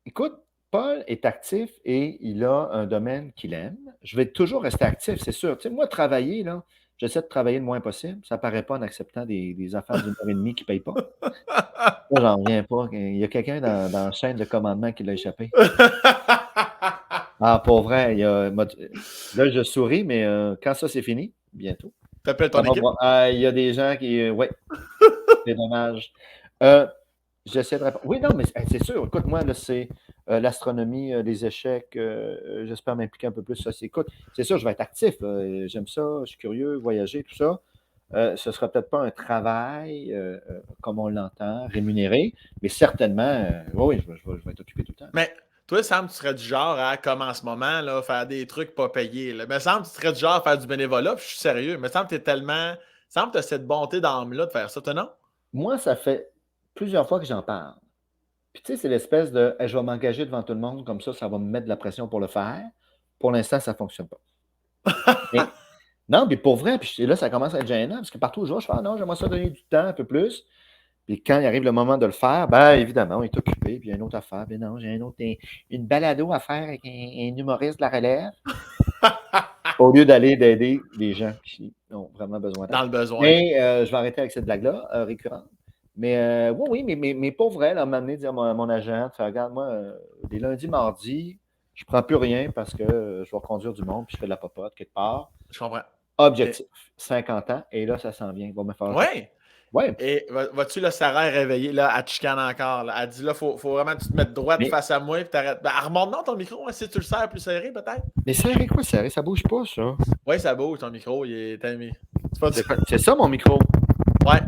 Écoute, Paul est actif et il a un domaine qu'il aime. Je vais toujours rester actif, c'est sûr. Tu sais, moi, travailler, là, j'essaie de travailler le moins possible. Ça ne paraît pas en acceptant des affaires d'une heure et demie qui ne payent pas. Moi, j'en reviens pas. Il y a quelqu'un dans la chaîne de commandement qui l'a échappé. Pour vrai, là, je souris, mais quand ça, c'est fini, bientôt. T'appelles ton équipe? Il y a des gens qui... Oui, c'est dommage. J'essaie de répondre. Oui, non, mais c'est sûr. Écoute, moi, là, c'est l'astronomie, les échecs. J'espère m'impliquer un peu plus. Ça, écoute, c'est sûr, je vais être actif. J'aime ça, je suis curieux, voyager, tout ça. Ce ne sera peut-être pas un travail comme on l'entend, rémunéré, mais certainement, oui, je vais être occupé tout le temps. Mais toi, Sam, tu serais du genre à, comme en ce moment, là, faire des trucs pas payés. Là. Mais Sam, tu serais du genre à faire du bénévolat, puis je suis sérieux. Mais Sam, tu es tellement. Sam, tu as cette bonté d'âme-là de faire ça, toi, non? Moi, ça fait plusieurs fois que j'en parle. Puis tu sais, c'est l'espèce de hey, je vais m'engager devant tout le monde, comme ça va me mettre de la pression pour le faire. Pour l'instant, ça ne fonctionne pas. Mais, non, mais pour vrai, puis là, ça commence à être gênant, parce que partout où je vais, je fais non, j'aimerais ça donner du temps un peu plus. Puis quand il arrive le moment de le faire, évidemment, on est occupé, puis il y a une autre affaire. Ben non, j'ai une balado à faire avec un humoriste de la relève. Au lieu d'aider les gens qui ont vraiment besoin d'aide. Dans le besoin. Mais je vais arrêter avec cette blague-là, récurrente. Mais oui, mais pas vrai, là, m'amener dire à mon agent, regarde, moi, les lundis, mardis, je ne prends plus rien parce que je vais conduire du monde, puis je fais de la popote quelque part. Je comprends. Objectif, 50 ans, et là, ça s'en vient. Il va me faire. Oui. Ouais. Et vas-tu, là, Sarah est réveillée, là, elle te chicane encore. Là. Elle dit, là, faut vraiment que tu te mettes droite face à moi, puis t'arrêtes. Remonte non ton micro, hein, si tu le serres plus serré, peut-être. Mais serré quoi, serré? Ça bouge pas, ça. Oui, ça bouge, ton micro, il est mis. C'est ça, mon micro. Ouais,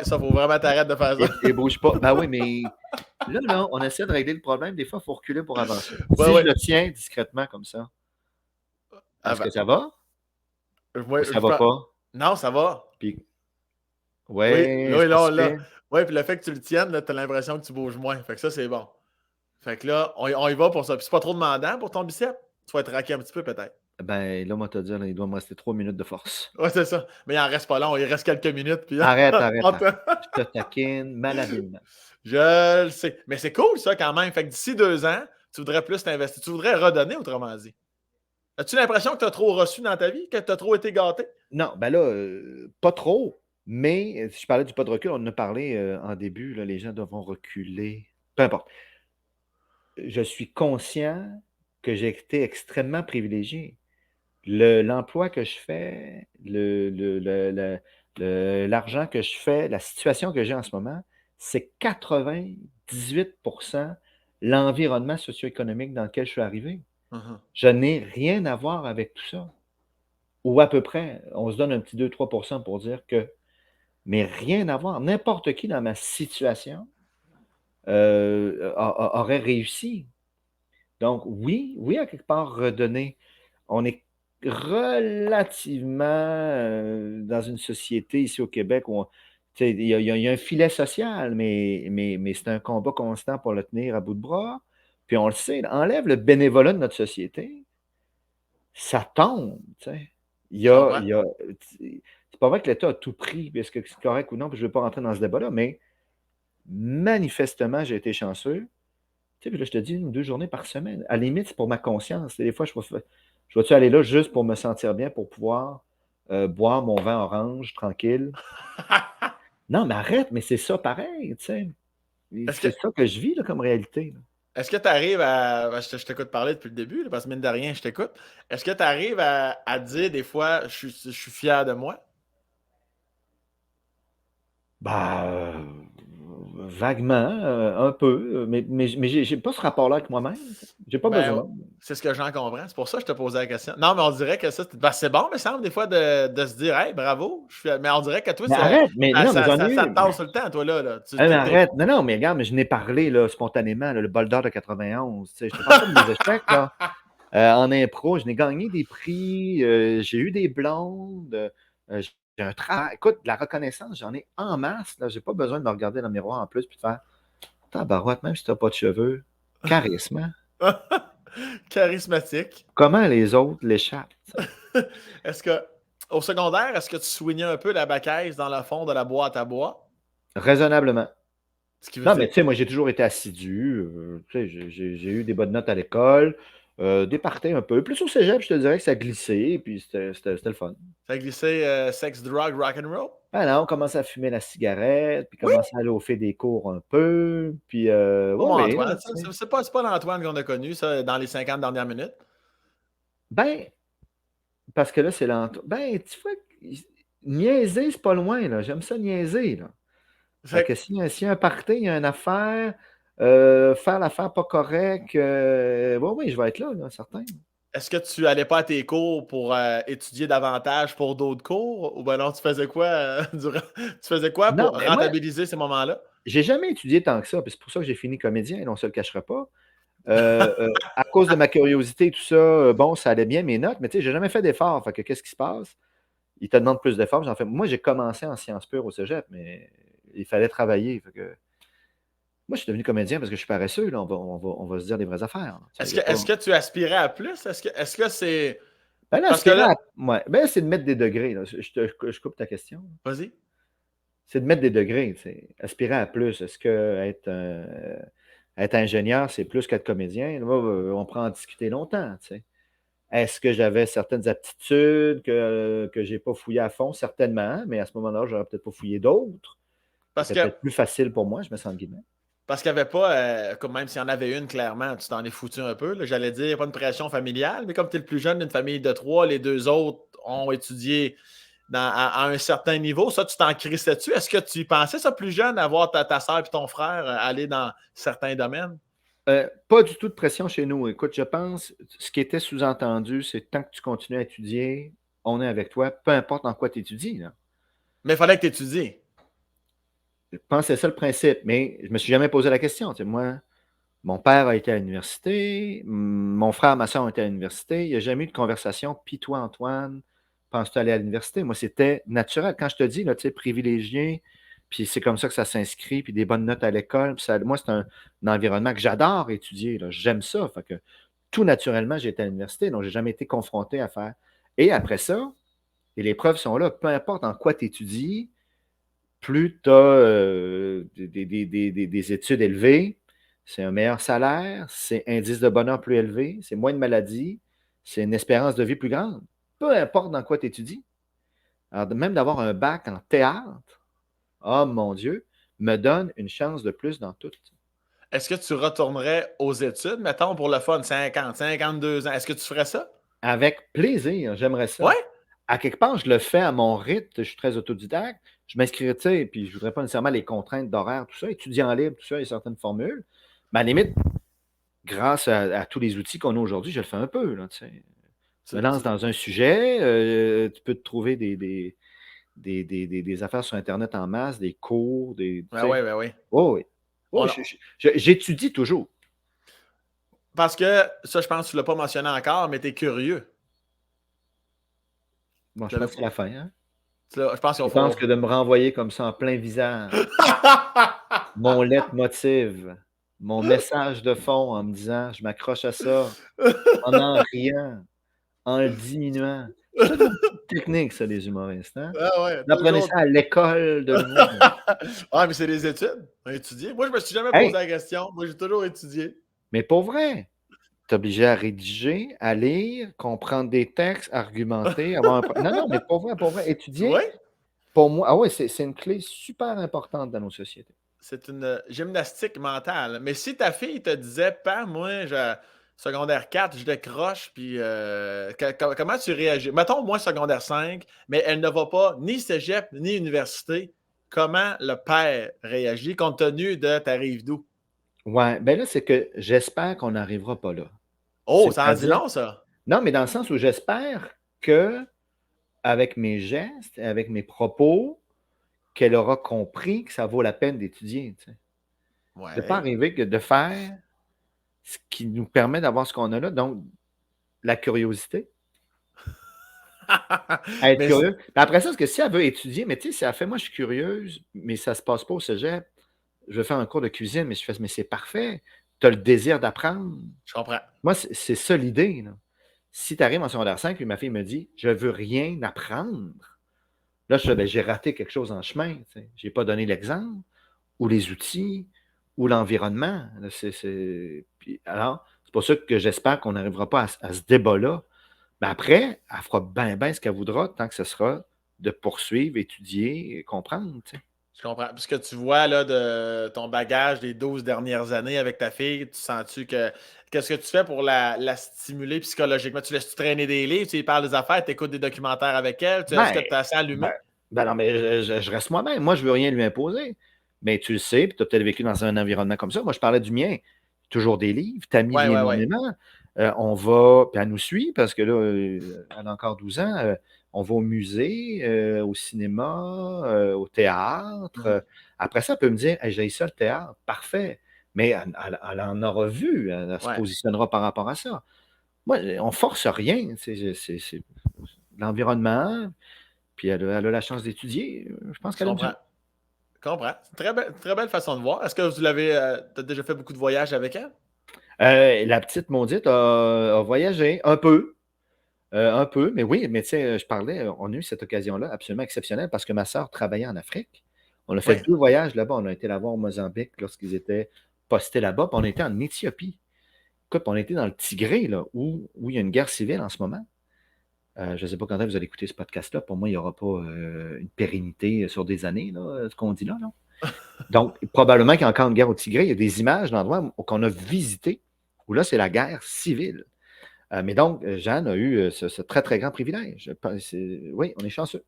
ça, faut vraiment t'arrêter de faire ça. Il bouge pas. Oui, mais là, on essaie de régler le problème. Des fois, il faut reculer pour avancer. Si je le tiens discrètement comme ça, est-ce que ça va? Ça va pas? Non, ça va. Puis, Oui, puis le fait que tu le tiennes, tu as l'impression que tu bouges moins. Fait que ça, c'est bon. Fait que là, on y va pour ça. Puis c'est pas trop demandant pour ton bicep. Tu vas être raqué un petit peu, peut-être. Là, moi, te dire, il doit me rester 3 minutes de force. Oui, c'est ça. Mais il en reste pas long. Il reste quelques minutes. Puis... Arrête. Je te taquine maladivement. Je le sais. Mais c'est cool, ça, quand même. Fait que d'ici 2 ans, tu voudrais plus t'investir. Tu voudrais redonner, autrement dit. As-tu l'impression que tu as trop reçu dans ta vie? Que tu as trop été gâté? Non, pas trop. Mais si je parlais du pas de recul, on en a parlé en début. Là, les gens devront reculer. Peu importe. Je suis conscient que j'ai été extrêmement privilégié. L'emploi que je fais, l'argent que je fais, la situation que j'ai en ce moment, c'est 98% l'environnement socio-économique dans lequel je suis arrivé. Uh-huh. Je n'ai rien à voir avec tout ça. Ou à peu près, on se donne un petit 2-3% pour dire que, mais rien à voir. N'importe qui dans ma situation aurait réussi. Donc, oui, à quelque part, redonner. On est relativement dans une société ici au Québec où il y a un filet social, mais c'est un combat constant pour le tenir à bout de bras. Puis on le sait, enlève le bénévolat de notre société, ça tombe. C'est pas vrai que l'État a tout pris, est-ce que c'est correct ou non, puis je ne veux pas rentrer dans ce débat-là, mais manifestement, j'ai été chanceux. Puis là, je te dis 1 ou 2 journées par semaine. À la limite, c'est pour ma conscience. Des fois, je vais-tu aller là juste pour me sentir bien, pour pouvoir boire mon vin orange tranquille? Non, mais arrête, mais c'est ça pareil, tu sais. C'est ça que je vis là, comme réalité. Là. Est-ce que tu arrives à... Je t'écoute parler depuis le début, là, parce que mine de rien, je t'écoute. Est-ce que tu arrives à dire des fois, je suis fier de moi? Vaguement, un peu, mais j'ai pas ce rapport-là avec moi-même. J'ai pas Ben, besoin. c'est ce que j'en comprends. C'est pour ça que je te posais la question. Non, mais on dirait que ça, c'est bon, me semble, des fois, de se dire, hey, bravo. Mais on dirait que toi, Mais arrête, mais non, mais j'en ai ça eu. te tasse tout le temps, toi, là. Mais arrête. Non, non, mais regarde, mais je n'ai parlé là, spontanément, là, le bol d'or de 91. Je te parle pas de mes échecs, là. En impro, je n'ai gagné des prix, j'ai eu des blondes, j'ai un travail. Écoute, de la reconnaissance, j'en ai en masse. Je n'ai pas besoin de me regarder dans le miroir en plus puis de faire tabarouette, même si tu n'as pas de cheveux. Charisme, hein? Charismatique. Comment les autres l'échappent? Est-ce que, au secondaire, est-ce que tu soignais un peu la bacaise dans le fond de la boîte à bois? Raisonnablement. Ce qui veut Non, mais dire. tu sais, moi, j'ai toujours été assidu. Tu sais, j'ai eu des bonnes notes à l'école, des parties un peu. Plus au cégep, je te dirais que ça glissait, puis c'était le fun. Ça a glissé sex, drug, rock and roll? Ben là, on commençait à fumer la cigarette, puis Oui! commençait à aller au fait des cours un peu, puis Pas mon oui, là, Antoine. tu sais. C'est pas l'Antoine qu'on a connu, ça, dans les 50 dernières minutes. Ben, parce que là, c'est l'entour. Ben, tu vois, niaiser, c'est pas loin, là. J'aime ça niaiser, là. Fait Fait que que, s'il y a un party, il y a une affaire, faire l'affaire pas correcte, oui, je vais être là, certain. est-ce que tu allais pas à tes cours pour étudier davantage pour d'autres cours? Ou ben non, tu faisais quoi tu faisais quoi Non, pour mais moi, rentabiliser ces moments-là? j'ai jamais étudié tant que ça, puis c'est pour ça que j'ai fini comédien, et on se le cachera pas. À cause de ma curiosité et tout ça, bon, ça allait bien mes notes, mais tu sais, j'ai jamais fait d'efforts. Fait que qu'est-ce qui se passe? Ils te demandent plus d'efforts. J'en fais. Moi, j'ai commencé en sciences pures au cégep, mais il fallait travailler. Fait que... Moi, je suis devenu comédien parce que je suis paresseux. Là. On va se dire des vraies affaires. Là. Tu sais, y a pas... Est-ce que tu aspirais à plus? Est-ce que c'est. Ben là, Parce que là. ouais. Ben, c'est de mettre des degrés. Là. Je coupe ta question. Vas-y. C'est de mettre des degrés. Tu sais. Aspirer à plus. Est-ce que être ingénieur, c'est plus qu'être comédien? Là, on pourra en discuter longtemps. Tu sais. Est-ce que j'avais certaines aptitudes que je n'ai pas fouillées à fond? Certainement, mais à ce moment-là, je n'aurais peut-être pas fouillé d'autres. Parce C'était que. peut-être plus facile pour moi, je me sens guillemets. Parce qu'il n'y avait pas, comme même s'il y en avait une, clairement, tu t'en es foutu un peu. Là. J'allais dire, il n'y a pas de pression familiale, mais comme tu es le plus jeune d'une famille de trois, les deux autres ont étudié à un certain niveau. Ça, tu t'en crissais-tu? Est-ce que tu pensais, ça, plus jeune, à voir ta soeur et ton frère aller dans certains domaines? Pas du tout de pression chez nous. Écoute, je pense, ce qui était sous-entendu, c'est tant que tu continues à étudier, on est avec toi, peu importe en quoi tu étudies. Là. Mais il fallait que tu étudies. Je pense que c'est ça le principe, mais je ne me suis jamais posé la question. Tu sais, moi, mon père a été à l'université, mon frère, ma soeur ont été à l'université. Il n'y a jamais eu de conversation. Puis toi, Antoine, penses-tu aller à l'université? Moi, c'était naturel. Quand je te dis, là, tu sais, privilégié, puis c'est comme ça que ça s'inscrit, puis des bonnes notes à l'école. Puis moi, c'est un environnement que j'adore étudier. Là. J'aime ça. Fait que tout naturellement, j'ai été à l'université, donc je n'ai jamais été confronté à faire. Et après ça, et les preuves sont là, peu importe en quoi tu étudies, plus tu as des études élevées, c'est un meilleur salaire, c'est indice de bonheur plus élevé, c'est moins de maladies, c'est une espérance de vie plus grande. Peu importe dans quoi tu étudies. Alors, même d'avoir un bac en théâtre, oh mon Dieu, me donne une chance de plus dans tout. Est-ce que tu retournerais aux études, mettons, pour le fun, 50, 52 ans? Est-ce que tu ferais ça? Avec plaisir, j'aimerais ça. Ouais? À quelque part, je le fais à mon rythme, je suis très autodidacte. Je m'inscrirais, tu sais, puis je ne voudrais pas nécessairement les contraintes d'horaire, tout ça, étudiant libre, tout ça, il y a certaines formules. Mais à la limite, grâce à tous les outils qu'on a aujourd'hui, je le fais un peu. Là, tu sais. Je me lance dans un sujet, tu peux te trouver des affaires sur Internet en masse, des cours, tu Ben sais. oui, ben oui. Oh, oui. Oh, On a- j'étudie toujours. Parce que ça, je pense que tu ne l'as pas mentionné encore, mais tu es curieux. Bon, Tu je pense l'as- que c'est la fin. Hein? Je pense Je qu'il pense faut. que de me renvoyer comme ça en plein visage, mon leitmotiv, mon message de fond en me disant je m'accroche à ça, en riant, en le diminuant. C'est toute une petite technique, ça, les humoristes. Hein? Ah ouais, Vous apprenez toujours. ça à l'école de l'humour. Ah, mais c'est des études. On a étudié. Moi, je me suis jamais posé Hey, la question. Moi, j'ai toujours étudié. mais pour vrai, tu es obligé à rédiger, à lire, comprendre des textes, argumenter, avoir un... Non, non, mais pour vrai, Oui? étudier, pour moi, ah ouais, c'est une clé super importante dans nos sociétés. C'est une gymnastique mentale. Mais si ta fille te disait, pas moi, secondaire 4, je décroche, puis comment tu réagis? Mettons, moi, secondaire 5, mais elle ne va pas ni cégep ni université. comment le père réagit compte tenu de t'arrives d'où? Ouais, ben là, c'est que j'espère qu'on n'arrivera pas là. Oh, ça en dit C'est-à-dire long, ça! non, mais dans le sens où j'espère qu'avec mes gestes et avec mes propos, qu'elle aura compris que ça vaut la peine d'étudier, tu sais. De pas Ouais. arriver que de faire ce qui nous permet d'avoir ce qu'on a là, donc la curiosité. Être Mais curieux. Mais après ça, parce que si elle veut étudier, mais tu sais, si elle fait: «Moi, je suis curieuse, mais ça se passe pas au cégep, je veux faire un cours de cuisine», mais je fais: «Mais c'est parfait, tu as le désir d'apprendre». je comprends. Moi, c'est ça l'idée, là. Si tu arrives en secondaire 5 puis ma fille me dit: «Je veux rien apprendre», là, je fais: «Ben, j'ai raté quelque chose en chemin», tu sais. J'ai pas donné l'exemple ou les outils ou l'environnement. Là, puis alors, c'est pour ça que j'espère qu'on n'arrivera pas à ce débat-là. Mais après, elle fera ben ce qu'elle voudra tant que ce sera de poursuivre, étudier et comprendre, tu sais. Je comprends. Puis ce que tu vois là, de ton bagage des 12 dernières années avec ta fille, tu sens-tu que. Qu'est-ce que tu fais pour la stimuler psychologiquement? Tu laisses-tu traîner des livres, tu lui parles des affaires, tu écoutes des documentaires avec elle? Est-ce que Ben tu as assez ben allumé? ben non, mais je reste moi-même. Moi, je veux rien lui imposer. Mais tu le sais, puis tu as peut-être vécu dans un environnement comme ça. Moi, je parlais du mien. Toujours des livres. Tammy Ouais, lit ouais, ouais. énormément. On va puis elle nous suit parce que là, elle a encore 12 ans. On va au musée, au cinéma, au théâtre. Mhm. Après ça, elle peut me dire: «Hey, j'haïs ça le théâtre». Parfait. Mais elle en aura vu. Elle se Ouais, positionnera par rapport à ça. Moi, on force rien. C'est l'environnement, puis elle a la chance d'étudier. Je pense je qu'elle aime ça. comprends. Je comprends. C'est une très belle façon de voir. Est-ce que vous l'avez. Tu as déjà fait beaucoup de voyages avec elle? La petite maudite a voyagé un peu, mais oui, mais tu sais, je parlais, on a eu cette occasion-là absolument exceptionnelle parce que ma sœur travaillait en Afrique. On a fait Oui. 2 voyages là-bas. On a été la voir au Mozambique lorsqu'ils étaient postés là-bas, puis on était en Éthiopie. Écoute, on était dans le Tigré, là, où il y a une guerre civile en ce moment. Je ne sais pas quand vous allez écouter ce podcast-là. Pour moi, il n'y aura pas, une pérennité sur des années, là, ce qu'on dit là. Donc, probablement qu'il y a encore une guerre au Tigré. Il y a des images d'endroits qu'on a visités où là, c'est la guerre civile. Mais donc, Jeanne a eu ce très, très grand privilège. Oui, on est chanceux.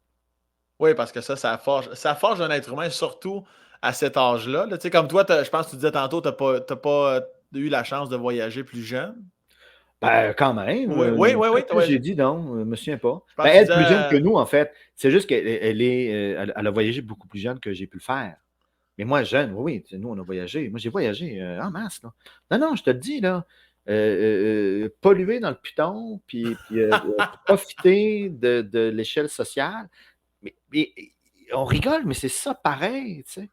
Oui, parce que ça forge un être humain, surtout à cet âge-là. Là. Tu sais, comme toi, je pense que tu disais tantôt, t'as pas eu la chance de voyager plus jeune. Ben, quand même. Oui, oui, oui, oui. Qu'est-ce que j'ai dit donc? Je me souviens pas. Je pense Ben, que tu elle, plus jeune que disais. nous, en fait. C'est juste qu'elle a voyagé beaucoup plus jeune que j'ai pu le faire. Mais moi, jeune, oui, oui, nous, on a voyagé. Moi, j'ai voyagé en masse, là. Non, non, je te le dis, là. Polluer dans le piton, puis profiter de l'échelle sociale. Mais on rigole, mais c'est ça pareil, tu sais.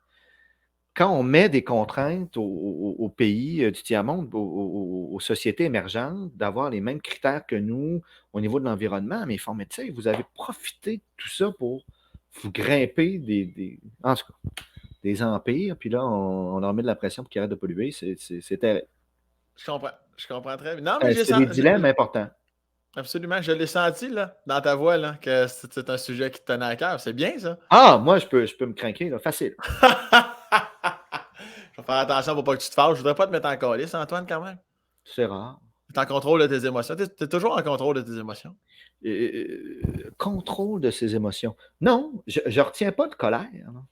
Quand on met des contraintes aux pays du tiers-monde, aux sociétés émergentes, d'avoir les mêmes critères que nous au niveau de l'environnement, mais ils font, mais tu sais, vous avez profité de tout ça pour vous grimper en tout cas, des empires, puis là, on leur met de la pression pour qu'ils arrêtent de polluer. C'est terrible. Je comprends. Je comprends très bien. Non, mais C'est des dilemmes importants. absolument, je l'ai senti là, dans ta voix là, que c'est un sujet qui te tenait à cœur. C'est bien ça. Ah, moi, je peux me craquer, là, facile. Je vais faire attention pour pas que tu te fâches. Je voudrais pas te mettre en calice, Antoine, quand même. C'est rare. Tu es en contrôle de tes émotions. Tu es toujours en contrôle de tes émotions. Contrôle de ses émotions. Non, je ne retiens pas de colère. Non.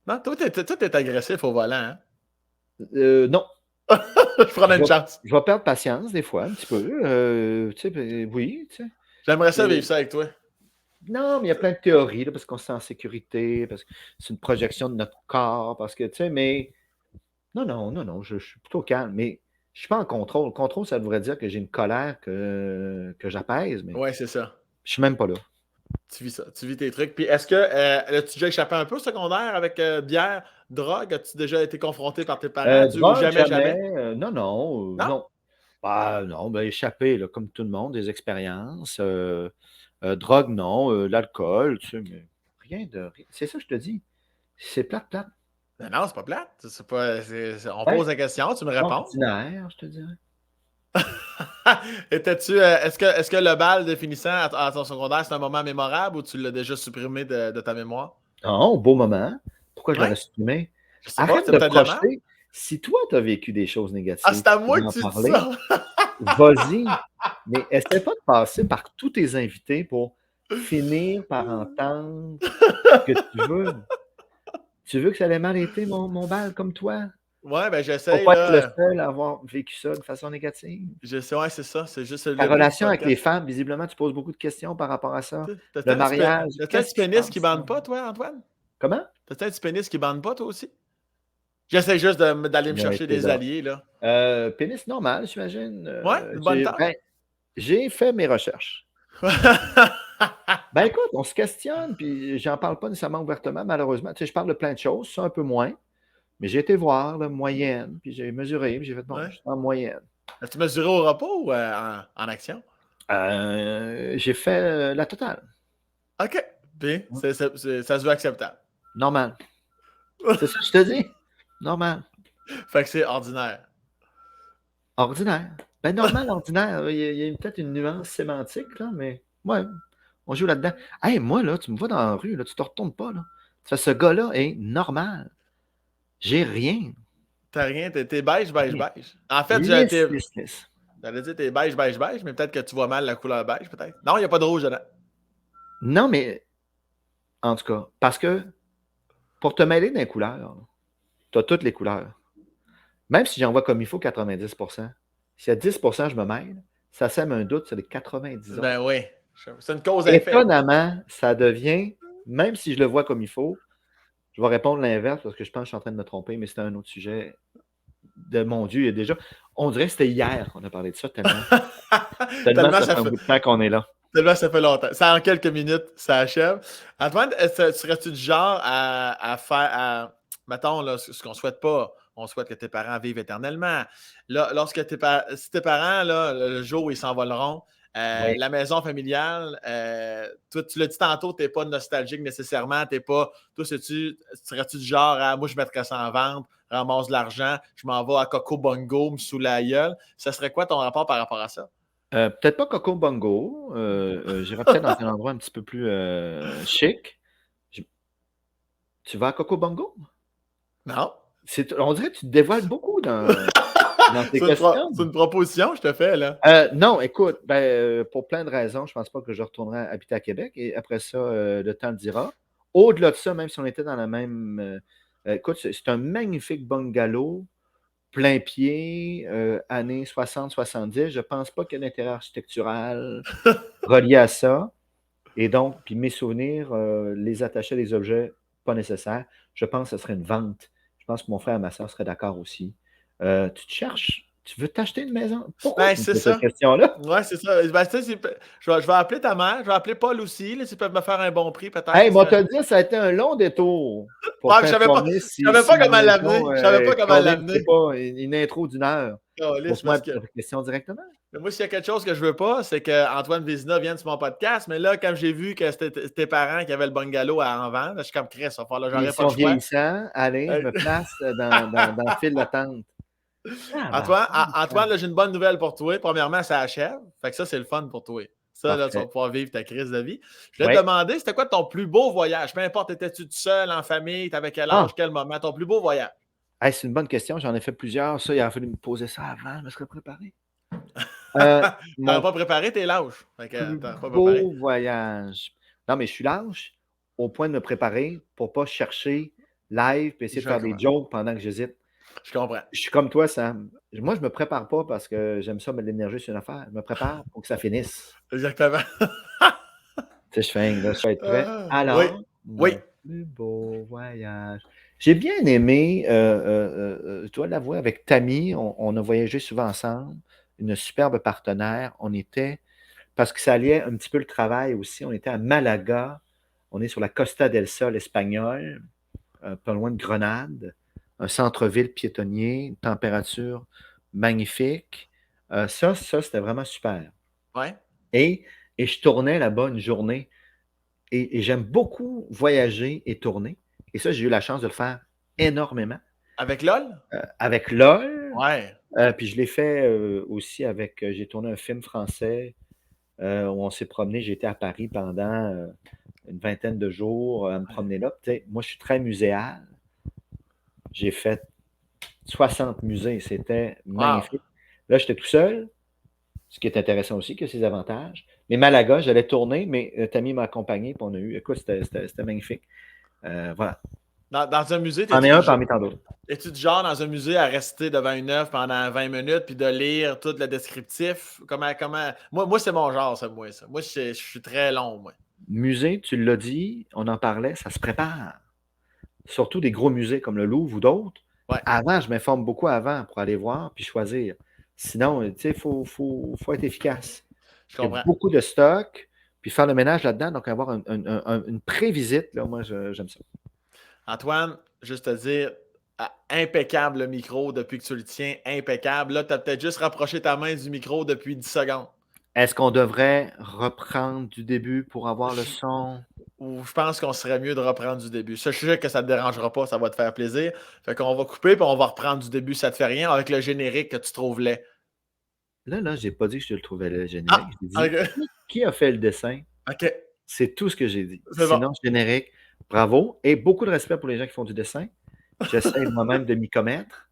Non, toi, t'es agressif au volant. Hein? Non. Je prenais Je une vais, chance. je vais perdre patience des fois, un petit peu. Tu sais, ben, oui, tu sais. J'aimerais ça Euh, vivre ça avec toi. non, mais il y a plein de théories, là, parce qu'on se sent en sécurité, parce que c'est une projection de notre corps, parce que, tu sais, mais non, non, non, non, je suis plutôt calme, mais je suis pas en contrôle. Contrôle, ça voudrait dire que j'ai une colère que j'apaise, mais Ouais, c'est ça. je suis même pas là. Tu vis ça. Tu vis tes trucs. Puis est-ce que as-tu déjà échappé un peu au secondaire avec bière, drogue? As-tu déjà été confronté par tes parents? Ou Drogue, jamais, jamais. jamais? Non, non, Non? non. Bah, non, ben, échapper, là, comme tout le monde, des expériences. Drogue, non. L'alcool, tu sais, mais c'est ça que je te dis. C'est plate, plate. Ben non, c'est pas plate. C'est pas, on Ouais, pose la question, tu me réponds. ordinaire, je te dirais. Est-ce que le bal de finissant à ton secondaire, c'est un moment mémorable ou tu l'as déjà supprimé de ta mémoire? Non, beau moment. Pourquoi je l'aurais Ouais? supprimé? Je sais pas, Arrête c'était de peut-être de la merde. projeter. Si toi, tu as vécu des choses Ah, négatives, c'est à tu moi veux que en tu dis parler, ça! vas-y. Mais essaie pas de passer par tous tes invités pour finir par entendre ce que tu veux. Tu veux que ça ait mal été, mon bal, comme toi? Ouais, ben Pour j'essaye, pas être le là. seul à avoir vécu ça de façon négative. Je sais, ouais, c'est ça. C'est juste Ta le but du relation avec les podcast. femmes, visiblement, tu poses beaucoup de questions par rapport à ça. T'as-tu Le un petit mariage, t'as-tu un qu'est-ce petit qui se pénis qui passe? bande pas, toi, Antoine? Comment? T'as-tu un petit pénis qui bande pas, toi aussi? J'essaie juste d'aller me Il a chercher été des là. alliés, là. Pénis normal, j'imagine. Ouais, une bonne taille? J'ai fait mes recherches. Ben écoute, on se questionne, puis j'en parle pas nécessairement ouvertement, malheureusement. Tu sais, je parle de plein de choses, ça un peu moins, mais j'ai été voir la moyenne, puis j'ai mesuré, puis j'ai fait, bon, Ouais. je suis en moyenne. As-tu mesuré au repos ou en action? J'ai fait la totale. OK. Puis, ça se veut acceptable. Normal. C'est ça que je te dis? Normal. Fait que c'est ordinaire. Ordinaire. Ben normal, ordinaire. Il y a peut-être une nuance sémantique, là, mais ouais, on joue là-dedans. Hey, moi, là, tu me vois dans la rue, là, tu te retournes pas, là. Tu fais, ce gars-là est normal. J'ai rien. T'as rien, t'es beige, beige, Rien. beige. En fait, Lisse, lisse, lisse. j'allais dire t'es beige, beige, beige, mais peut-être que tu vois mal la couleur beige, peut-être. Non, il n'y a pas de rouge dedans. Non, mais en tout cas, parce que pour te mêler d'un couleur, tu as toutes les couleurs. Même si j'en vois comme il faut 90%, s'il y a 10%, je me mêle, ça sème un doute sur les 90 autres. Ben oui. C'est une cause à effet. Étonnamment, ça devient, même si je le vois comme il faut, je vais répondre l'inverse parce que je pense que je suis en train de me tromper, mais c'est un autre sujet. De mon Dieu, il y a déjà. On dirait que c'était hier qu'on a parlé de ça tellement. Tellement ça fait un bout de temps qu'on est là. Tellement ça fait longtemps. Ça, en quelques minutes, ça achève. Antoine, serais-tu du genre à faire. Mettons, là, ce qu'on ne souhaite pas, on souhaite que tes parents vivent éternellement. Là, lorsque si tes parents, là, le jour où ils s'envoleront, Oui. la maison familiale, toi, tu l'as dit tantôt, tu n'es pas nostalgique nécessairement. T'es pas. Toi, serais-tu du genre à moi, je mettrais ça en vente, ramasse de l'argent, je m'en vais à Coco Bongo, me sous la gueule. Ça serait quoi ton rapport par rapport à ça? Peut-être pas Coco Bongo. J'irais peut-être dans un endroit un petit peu plus chic. Tu vas à Coco Bongo? Non. On dirait que tu te dévoiles beaucoup dans tes C'est questions. une proposition que je te fais, là. Non, écoute, pour plein de raisons, je pense pas que je retournerai habiter à Québec. Et après ça, le temps le dira. Au-delà de ça, même si on était dans la même. Écoute, c'est un magnifique bungalow, plein pied, années 60-70. Je pense pas qu'il y ait d'intérêt architectural relié à ça. Et donc, puis mes souvenirs, les attacher à des objets pas nécessaires, je pense que ce serait une vente. Je pense que mon frère et ma soeur seraient d'accord aussi. Tu te cherches, tu veux t'acheter une maison? Pourquoi Ben, tu me c'est poses ça. cette question-là? Ouais, c'est ça. Ben, tu sais, je vais appeler ta mère, je vais appeler Paul aussi, là, s'ils peuvent me faire un bon prix, peut-être. Hey, moi, te dire, ça a été un long détour pour Ouais, je savais pas, t'informer je savais si pas ma comment l'amener. maison Je savais pas comment Colin, l'amener. c'est pas une intro d'une heure. Calisse, Pose-moi parce que la question directement. moi, s'il y a quelque chose que je veux pas, c'est qu'Antoine Vézina vienne sur mon podcast. Mais là, quand j'ai vu que c'était tes parents qui avaient le bungalow à en vendre, je suis comme Chris, ça va falloir, Puis j'aurais ils pas le sont choix. vieillissants. Allez, je me place dans le fil d'attente. Antoine, là, j'ai une bonne nouvelle pour toi. Premièrement, ça achève. Fait que ça, c'est le fun pour toi. Ça, là, tu vas Parfait. pouvoir vivre ta crise de vie. Je voulais Oui. te demander, c'était quoi ton plus beau voyage? Peu importe, étais-tu tout seul, en famille, t'avais quel âge, quel moment? Ton plus beau voyage? Hey, c'est une bonne question. J'en ai fait plusieurs. Ça, il a fallu me poser ça avant. Je me serais préparé. T'aurais Mon pas préparé, t'es lâche. Fait que plus t'aurais pas préparé. beau voyage. Non, mais je suis lâche au point de me préparer pour pas chercher live et essayer de Je faire des comprends. jokes pendant que j'hésite. Je comprends. Je suis comme toi, Sam. Moi, je me prépare pas parce que j'aime ça mettre de l'énergie sur une affaire. Je me prépare pour que ça finisse. Exactement. Tu sais, je fais, là, je vais être prêt. Oui. Alors, Oui. mon plus beau voyage. J'ai bien aimé, je dois l'avouer, avec Tammy, on a voyagé souvent ensemble, une superbe partenaire. On était, parce que ça alliait un petit peu le travail aussi, on était à Malaga, on est sur la Costa del Sol espagnole, pas loin de Grenade, un centre-ville piétonnier, une température magnifique. Ça, c'était vraiment super. Ouais. Et je tournais là-bas une journée. Et j'aime beaucoup voyager et tourner. Et ça, j'ai eu la chance de le faire énormément. Avec LOL? Avec LOL, Ouais. puis je l'ai fait aussi avec. J'ai tourné un film français où on s'est promené. J'étais à Paris pendant une vingtaine de jours à me promener là. Tu sais, moi, je suis très muséal. J'ai fait 60 musées. C'était Wow. magnifique. Là, j'étais tout seul, ce qui est intéressant aussi, qui a ses avantages. Mais Malaga, j'allais tourner, mais Tammy m'a accompagné, puis on a eu. Écoute, c'était magnifique. Voilà. Dans un musée, C'en est un parmi tant d'autres. es-tu du genre dans un musée à rester devant une œuvre pendant 20 minutes puis de lire tout le descriptif? Moi c'est mon genre, ça, moi. Ça. Moi, je suis très long, moi. Musée, tu l'as dit, on en parlait, ça se prépare. Surtout des gros musées comme le Louvre ou d'autres. Ouais. Avant, je m'informe beaucoup avant pour aller voir puis choisir. Sinon, tu sais, il faut être efficace. Je comprends. Il y a beaucoup de stock, puis faire le ménage là-dedans, donc avoir une pré-visite, là, moi, j'aime ça. Antoine, juste te dire, impeccable le micro depuis que tu le tiens, impeccable. Là, tu as peut-être juste rapproché ta main du micro depuis 10 secondes. Est-ce qu'on devrait reprendre du début pour avoir le son? Ou je pense qu'on serait mieux de reprendre du début. Ça, je suis sûr que ça ne te dérangera pas, ça va te faire plaisir. Fait qu'on va couper, puis on va reprendre du début, ça te fait rien, avec le générique que tu trouves laid. Là, j'ai pas dit que je le trouvais le générique. J'ai dit, okay. Qui a fait le dessin? OK. C'est tout ce que j'ai dit. C'est Sinon, bon. générique, bravo. Et beaucoup de respect pour les gens qui font du dessin. J'essaie moi-même de m'y commettre.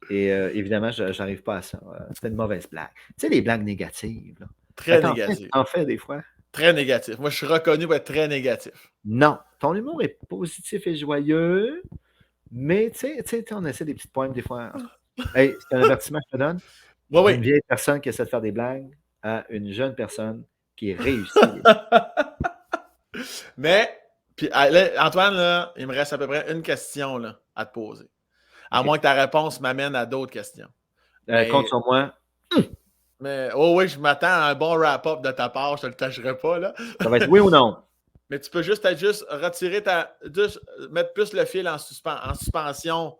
Et évidemment, je n'arrive pas à ça. C'était une mauvaise blague. Tu sais, les blagues négatives. Là. Très négatif. En fait, des fois. Très négatif. Moi, je suis reconnu pour être très négatif. Non. Ton humour est positif et joyeux, mais tu sais, on essaie des petites poèmes des fois. Hey, c'est un avertissement que je te donne. Oui. Une vieille personne qui essaie de faire des blagues à une jeune personne qui réussit. Mais, puis, là, Antoine, là, il me reste à peu près une question là, à te poser. À moins que ta réponse m'amène à d'autres questions. Compte sur moi. Mais, oui, je m'attends à un bon wrap-up de ta part, je te le cacherai pas, là. Ça va être oui ou non? Mais tu peux juste retirer mettre plus le fil en suspension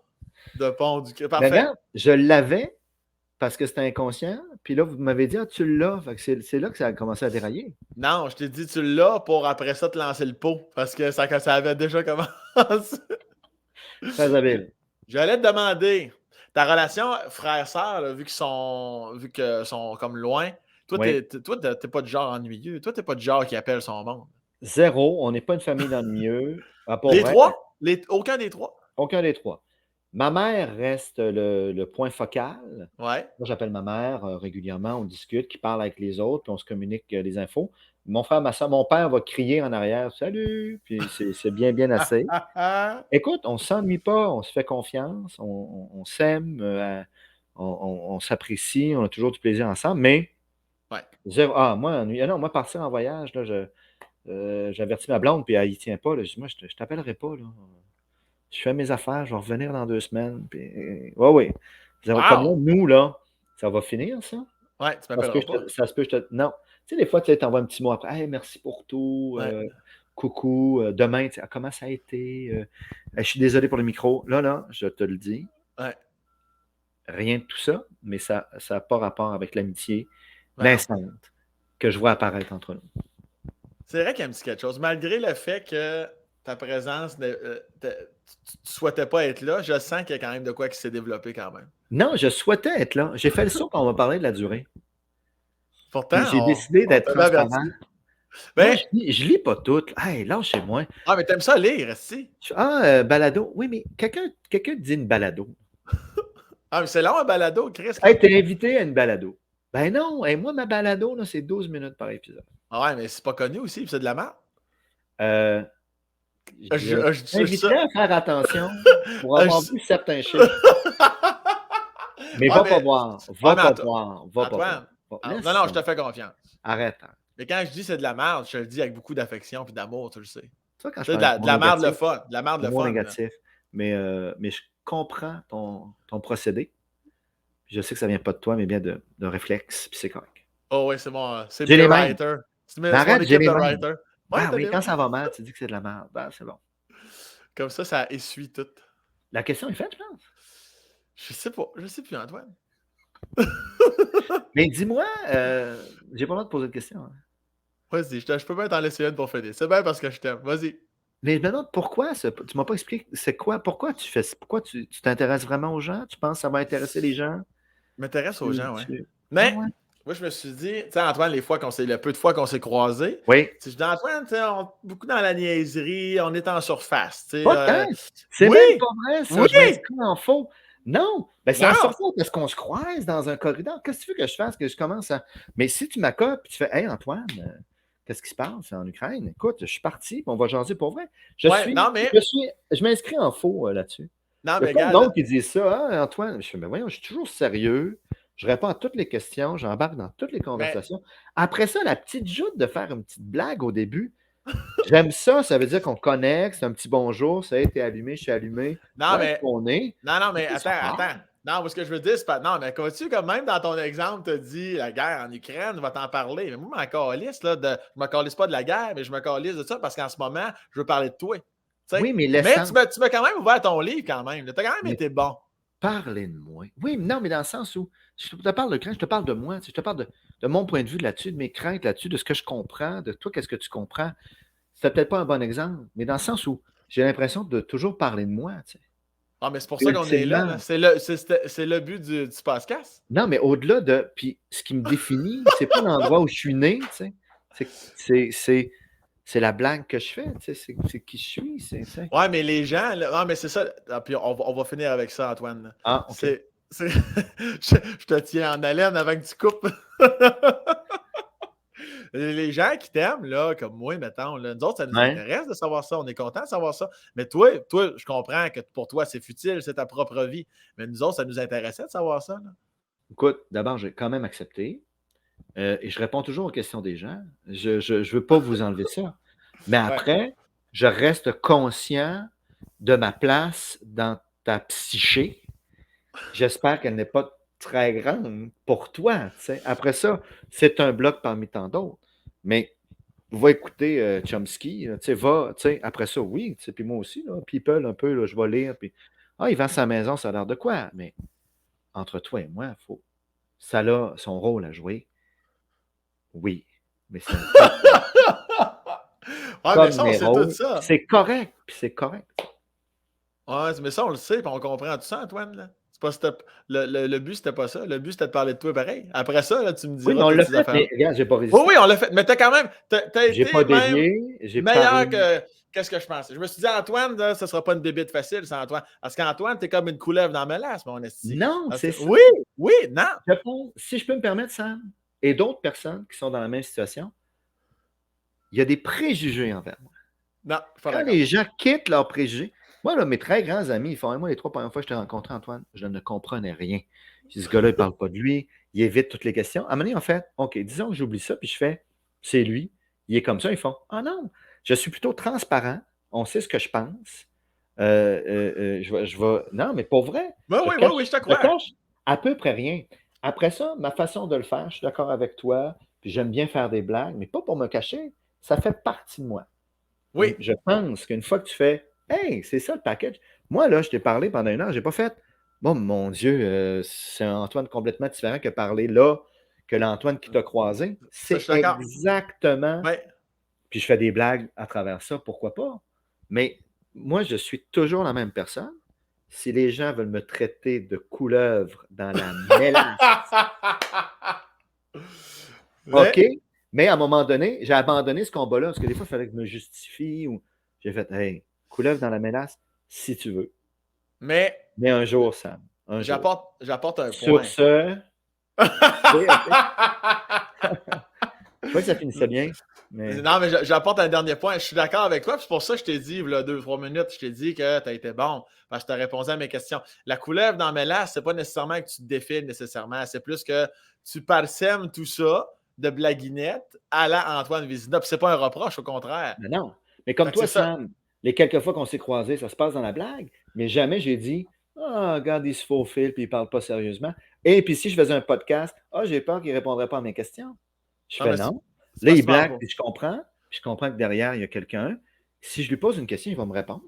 de pont du... Parfait. Mais regarde, je l'avais parce que c'était inconscient, puis là, vous m'avez dit, tu l'as. C'est là que ça a commencé à dérailler. Non, je t'ai dit, tu l'as pour après ça te lancer le pot, parce que ça avait déjà commencé. Très habile. J'allais te demander, ta relation frère-sœur, vu que sont comme loin, toi, Oui. t'es pas du genre ennuyeux. Toi, t'es pas du genre qui appelle son monde. Zéro. On n'est pas une famille d'ennuyeux. Les trois? Aucun des trois? Aucun des trois. Ma mère reste le point focal. Ouais. Moi, j'appelle ma mère régulièrement, on discute, qui parle avec les autres, puis on se communique les infos. Mon frère, ma soeur, mon père va crier en arrière « Salut! » Puis c'est bien assez. Écoute, on ne s'ennuie pas, on se fait confiance, on s'aime, on s'apprécie, on a toujours du plaisir ensemble, mais moi, partir en voyage, là, j'avertis ma blonde, puis elle n'y tient pas. Là, je dis, moi, je t'appellerai pas. Là. Je fais mes affaires, je vais revenir dans 2 semaines. Puis, oui. Comme là, nous, là, ça va finir, ça? Ouais, tu m'appelleras pas. Ça se peut, non. Tu sais, des fois, tu t'envoies un petit mot après. Hey, merci pour tout. Coucou. Demain, comment ça a été? Je suis désolé pour le micro. Là, je te le dis. Ouais. Rien de tout ça, mais ça n'a pas rapport avec l'amitié naissante que je vois apparaître entre nous. C'est vrai qu'il y a un petit quelque chose. Malgré le fait que ta présence, tu ne souhaitais pas être là, je sens qu'il y a quand même de quoi qui s'est développé quand même. Non, je souhaitais être là. J'ai fait le saut quand on va parler de la durée. Pourtant, j'ai décidé d'être transparent. Ben, moi, je lis pas tout. Hey, lâchez-moi. Ah, mais t'aimes ça lire, si. Balado. Oui, mais quelqu'un dit une balado. Ah, mais c'est long, un balado, Chris. Hey, t'es invité à une balado. Ben non, moi, ma balado, là, c'est 12 minutes par épisode. Ah ouais, mais c'est pas connu aussi, puis c'est de la merde. Je t'inviterais à faire attention pour avoir vu certains chiffres. Mais va pas voir. Va pas voir. Non, je te fais confiance. Arrête. Mais quand je dis c'est de la merde, je te le dis avec beaucoup d'affection et d'amour, tu le sais. C'est de la merde le fun. De la merde le fun. Négatif. Mais je comprends ton procédé. Je sais que ça vient pas de toi, mais bien de réflexe, puis c'est correct. Oh oui, c'est bon. C'est le writer. Arrête, j'ai les mains. Oui, quand ça va mal, tu dis que c'est de la merde. C'est bon. Comme ça essuie tout. La question est faite, je pense. Je sais pas. Je sais plus, Antoine. Mais dis-moi, j'ai pas le droit de poser de questions. Hein. Vas-y, je peux bien t'en laisser une pour finir. C'est bien parce que je t'aime. Vas-y. Mais je me demande pourquoi, tu m'as pas expliqué, c'est quoi, pourquoi tu fais ça? Pourquoi tu t'intéresses vraiment aux gens? Tu penses que ça va intéresser les gens? Je m'intéresse aux gens, oui. Mais, moi, je me suis dit, tu sais, Antoine, le peu de fois qu'on s'est croisés, je dis, Antoine, tu sais, beaucoup dans la niaiserie, on est en surface. Pas c'est même pas vrai, ça. Je m'inscris en faux. Non, c'est en surface parce qu'on se croise dans un corridor. Qu'est-ce que tu veux que je fasse? Que je commence à. Mais si tu m'accotes et tu fais, hey, Antoine, qu'est-ce qui se passe en Ukraine? Écoute, je suis parti, puis on va jaser pour vrai. Ouais, non, mais. Je m'inscris en faux là-dessus. Non, Il y mais a plein de regarde. monde qui disent ça. Ah, Antoine, je fais, mais voyons, je suis toujours sérieux. Je réponds à toutes les questions, j'embarque dans toutes les conversations. Après ça, la petite joute de faire une petite blague au début, j'aime ça. Ça veut dire qu'on connecte, c'est un petit bonjour, ça y est, t'es allumé, je suis allumé. Non, Ouais, mais. on est. Non, mais C'est ça. attends. Non, ce que je veux dire, c'est pas. Non, mais vois-tu, comme même dans ton exemple, tu as dit la guerre en Ukraine, va t'en parler. Mais moi, je m'en calisse, là. Je me calisse pas de la guerre, mais je me calisse de ça parce qu'en ce moment, je veux parler de toi. T'sais. Oui, mais Mais l'essence. tu m'as quand même ouvert ton livre, quand même. Tu as quand même été bon. Parlez de moi. Oui, non, mais dans le sens où je te parle de crainte, je te parle de moi. Je te parle de mon point de vue là-dessus, de mes craintes là-dessus, de ce que je comprends, de toi, qu'est-ce que tu comprends. C'est peut-être pas un bon exemple, mais dans le sens où j'ai l'impression de toujours parler de moi. Tu sais. Ah, mais c'est pour ça qu'on est là. C'est le but du podcast. Non, mais au-delà de. Puis ce qui me définit, c'est pas l'endroit où je suis né. Tu sais. C'est la blague que je fais. Tu sais, c'est qui je suis. Ouais, mais les gens. Ah, mais c'est ça. Ah, puis on va finir avec ça, Antoine. Ah, OK. Je te tiens en haleine avant que tu coupes. Les gens qui t'aiment, là, comme moi, mettons, là, nous autres, ça nous intéresse de savoir ça. On est content de savoir ça. Mais toi, je comprends que pour toi, c'est futile, c'est ta propre vie. Mais nous autres, ça nous intéressait de savoir ça. Là. Écoute, d'abord, j'ai quand même accepté. Et je réponds toujours aux questions des gens. Je ne veux pas vous enlever ça. Mais après, je reste conscient de ma place dans ta psyché. J'espère qu'elle n'est pas très grande pour toi. T'sais. Après ça, c'est un bloc parmi tant d'autres. Mais va écouter Chomsky. Après ça, oui. Puis moi aussi, là, People, un peu, là, je vais lire. Puis, il vend sa maison, ça a l'air de quoi? Mais entre toi et moi, ça a son rôle à jouer. Oui, mais c'est mais ça, on sait tout ça. C'est correct, puis c'est correct. Ouais, mais ça, on le sait, puis on comprend tout ça, Antoine. Là. C'est pas, le but, c'était pas ça. Le but, c'était de parler de toi pareil. Après ça, là, tu me diras. Oui, mais on l'a fait, mais regarde, j'ai pas résisté. Oui, on l'a fait. Mais t'as quand même. T'as j'ai été pas même dévié, meilleur que. Qu'est-ce que je pensais? Je me suis dit, Antoine, là, ce sera pas une débite facile, c'est Antoine. Parce qu'Antoine, t'es comme une couleuvre dans la mélasse, mon esti. Non, c'est ça. Oui, non. Si je peux me permettre, Sam, et d'autres personnes qui sont dans la même situation, il y a des préjugés envers moi. Non, quand les gens quittent leurs préjugés, moi, là, mes très grands amis, ils font, moi, les 3 premières fois que je t'ai rencontré, Antoine, je ne comprenais rien. Ce gars-là, il ne parle pas de lui, il évite toutes les questions. À un moment donné, en fait, OK, disons que j'oublie ça, puis je fais, c'est lui, il est comme ça, ils font, ah non, je suis plutôt transparent, on sait ce que je pense. Je vais. Non, mais pour vrai. Oui, je te crois. Je cache à peu près rien. Après ça, ma façon de le faire, je suis d'accord avec toi, puis j'aime bien faire des blagues, mais pas pour me cacher, ça fait partie de moi. Oui. Je pense qu'une fois que tu fais, hey, c'est ça le package. Moi, là, je t'ai parlé pendant 1 heure, je n'ai pas fait, bon, mon Dieu, c'est un Antoine complètement différent que parler là, que l'Antoine qui t'a croisé. C'est exactement. Ouais. Puis je fais des blagues à travers ça, pourquoi pas? Mais moi, je suis toujours la même personne. Si les gens veulent me traiter de couleuvre dans la mélasse, OK. Mais à un moment donné, j'ai abandonné ce combat-là parce que des fois, il fallait que je me justifie ou j'ai fait, hey, couleuvre dans la mélasse, si tu veux. Mais un jour, Sam. J'apporte un point. Sur ce. Je crois que ça finissait bien. Mais... Non, mais j'apporte un dernier point. Je suis d'accord avec toi. C'est pour ça que je t'ai dit, il y a 2-3 minutes, je t'ai dit que tu as été bon parce que tu as répondu à mes questions. La couleuvre dans mes mélasse, c'est pas nécessairement que tu te défiles nécessairement. C'est plus que tu parsèmes tout ça de blaguinette à la Antoine Vézina. Puis c'est pas un reproche, au contraire. Mais non. Mais comme toi, Sam, les quelques fois qu'on s'est croisés, ça se passe dans la blague. Mais jamais j'ai dit, regarde, il se faufile puis il parle pas sérieusement. Et puis si je faisais un podcast, j'ai peur qu'il répondrait pas à mes questions. Je fais non. Là, il blague, puis je comprends. Puis je comprends que derrière, il y a quelqu'un. Si je lui pose une question, il va me répondre.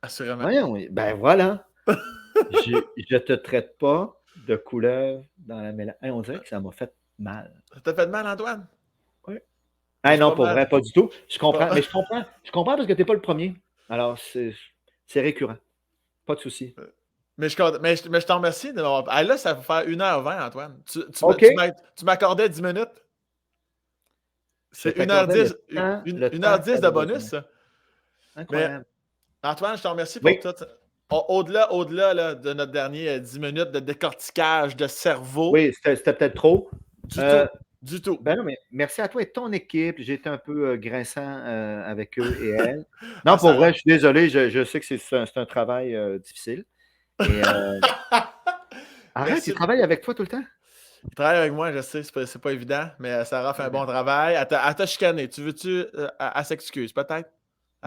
Assurément. Voyons, ben voilà. Je ne te traite pas de couleuvre dans la mélasse. On dirait que ça m'a fait mal. Ça t'a fait mal, Antoine? Oui. Non, pour vrai, pas du tout. Je comprends. Mais je comprends parce que tu n'es pas le premier. Alors, c'est récurrent. Pas de souci. Mais je t'en remercie. Là, ça va faire 1h20, Antoine. Tu m'accordais 10 minutes? C'est 1h10 de bonus, ça. Incroyable. Mais, Antoine, je te remercie pour tout. Au-delà là, de notre dernier 10 minutes de décortiquage de cerveau. Oui, c'était peut-être trop. Du tout. Ben non, mais merci à toi et ton équipe. J'ai été un peu grinçant avec eux et elles. Non, Ah, pour vrai, Sarah. je suis désolé. Je sais que c'est un travail difficile. Et arrête, ils Merci. travaillent avec toi tout le temps? Il travaille avec moi, je sais, c'est pas évident, mais Sarah fait un Ouais. bon travail. Elle t'a chicané. Tu veux-tu. Elle s'excuse, peut-être?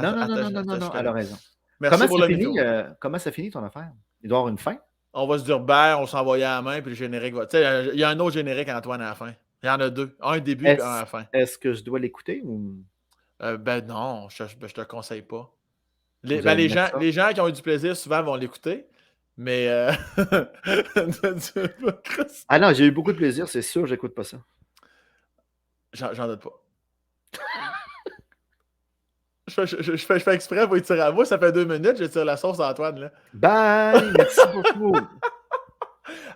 Non, non, non, non, non, Elle non, t'a non, elle a chicané. raison. Merci pour le micro. Comment ça finit ton affaire? Il doit y avoir une fin? On va se dire bye, on s'envoie à la main, puis le générique va. Tu sais, il y a un autre générique, Antoine, à la fin. Il y en a deux. Un au début, puis un à la fin. Est-ce que je dois l'écouter ou Ben non, je te le conseille pas. vous allez me mettre ça? Les gens qui ont eu du plaisir souvent vont l'écouter, mais. Ah non, j'ai eu beaucoup de plaisir, c'est sûr, j'écoute pas ça. J'en doute pas. Je fais exprès pour y tirer à moi. Ça fait 2 minutes, je tire la sauce à Antoine. Là. Bye! Merci beaucoup.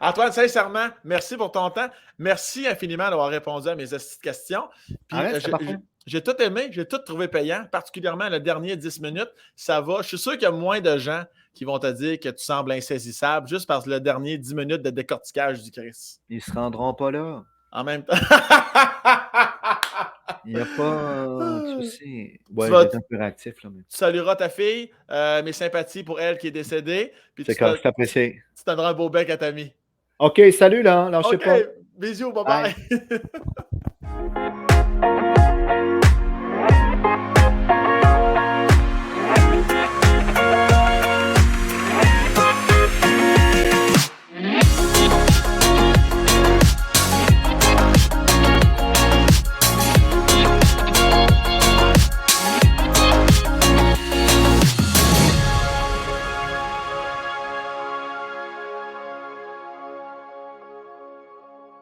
Antoine, sincèrement, merci pour ton temps. Merci infiniment d'avoir répondu à mes questions. Puis, Arrête, c'est parfait. j'ai tout aimé, j'ai tout trouvé payant, particulièrement le dernier 10 minutes. Ça va. Je suis sûr qu'il y a moins de gens qui vont te dire que tu sembles insaisissable juste parce que le dernier 10 minutes de décortiquage du Christ. Ils se rendront pas là. En même temps. Il n'y a pas de souci. Ouais, vas- j'étais un peu réactif, là. Mais... Tu salueras ta fille, mes sympathies pour elle qui est décédée. Puis c'est correct, je t'apprécie. tu donneras un beau bec à ta mie. OK, salut, là. Lâchez OK, pas. bisous, bye Bye. bye.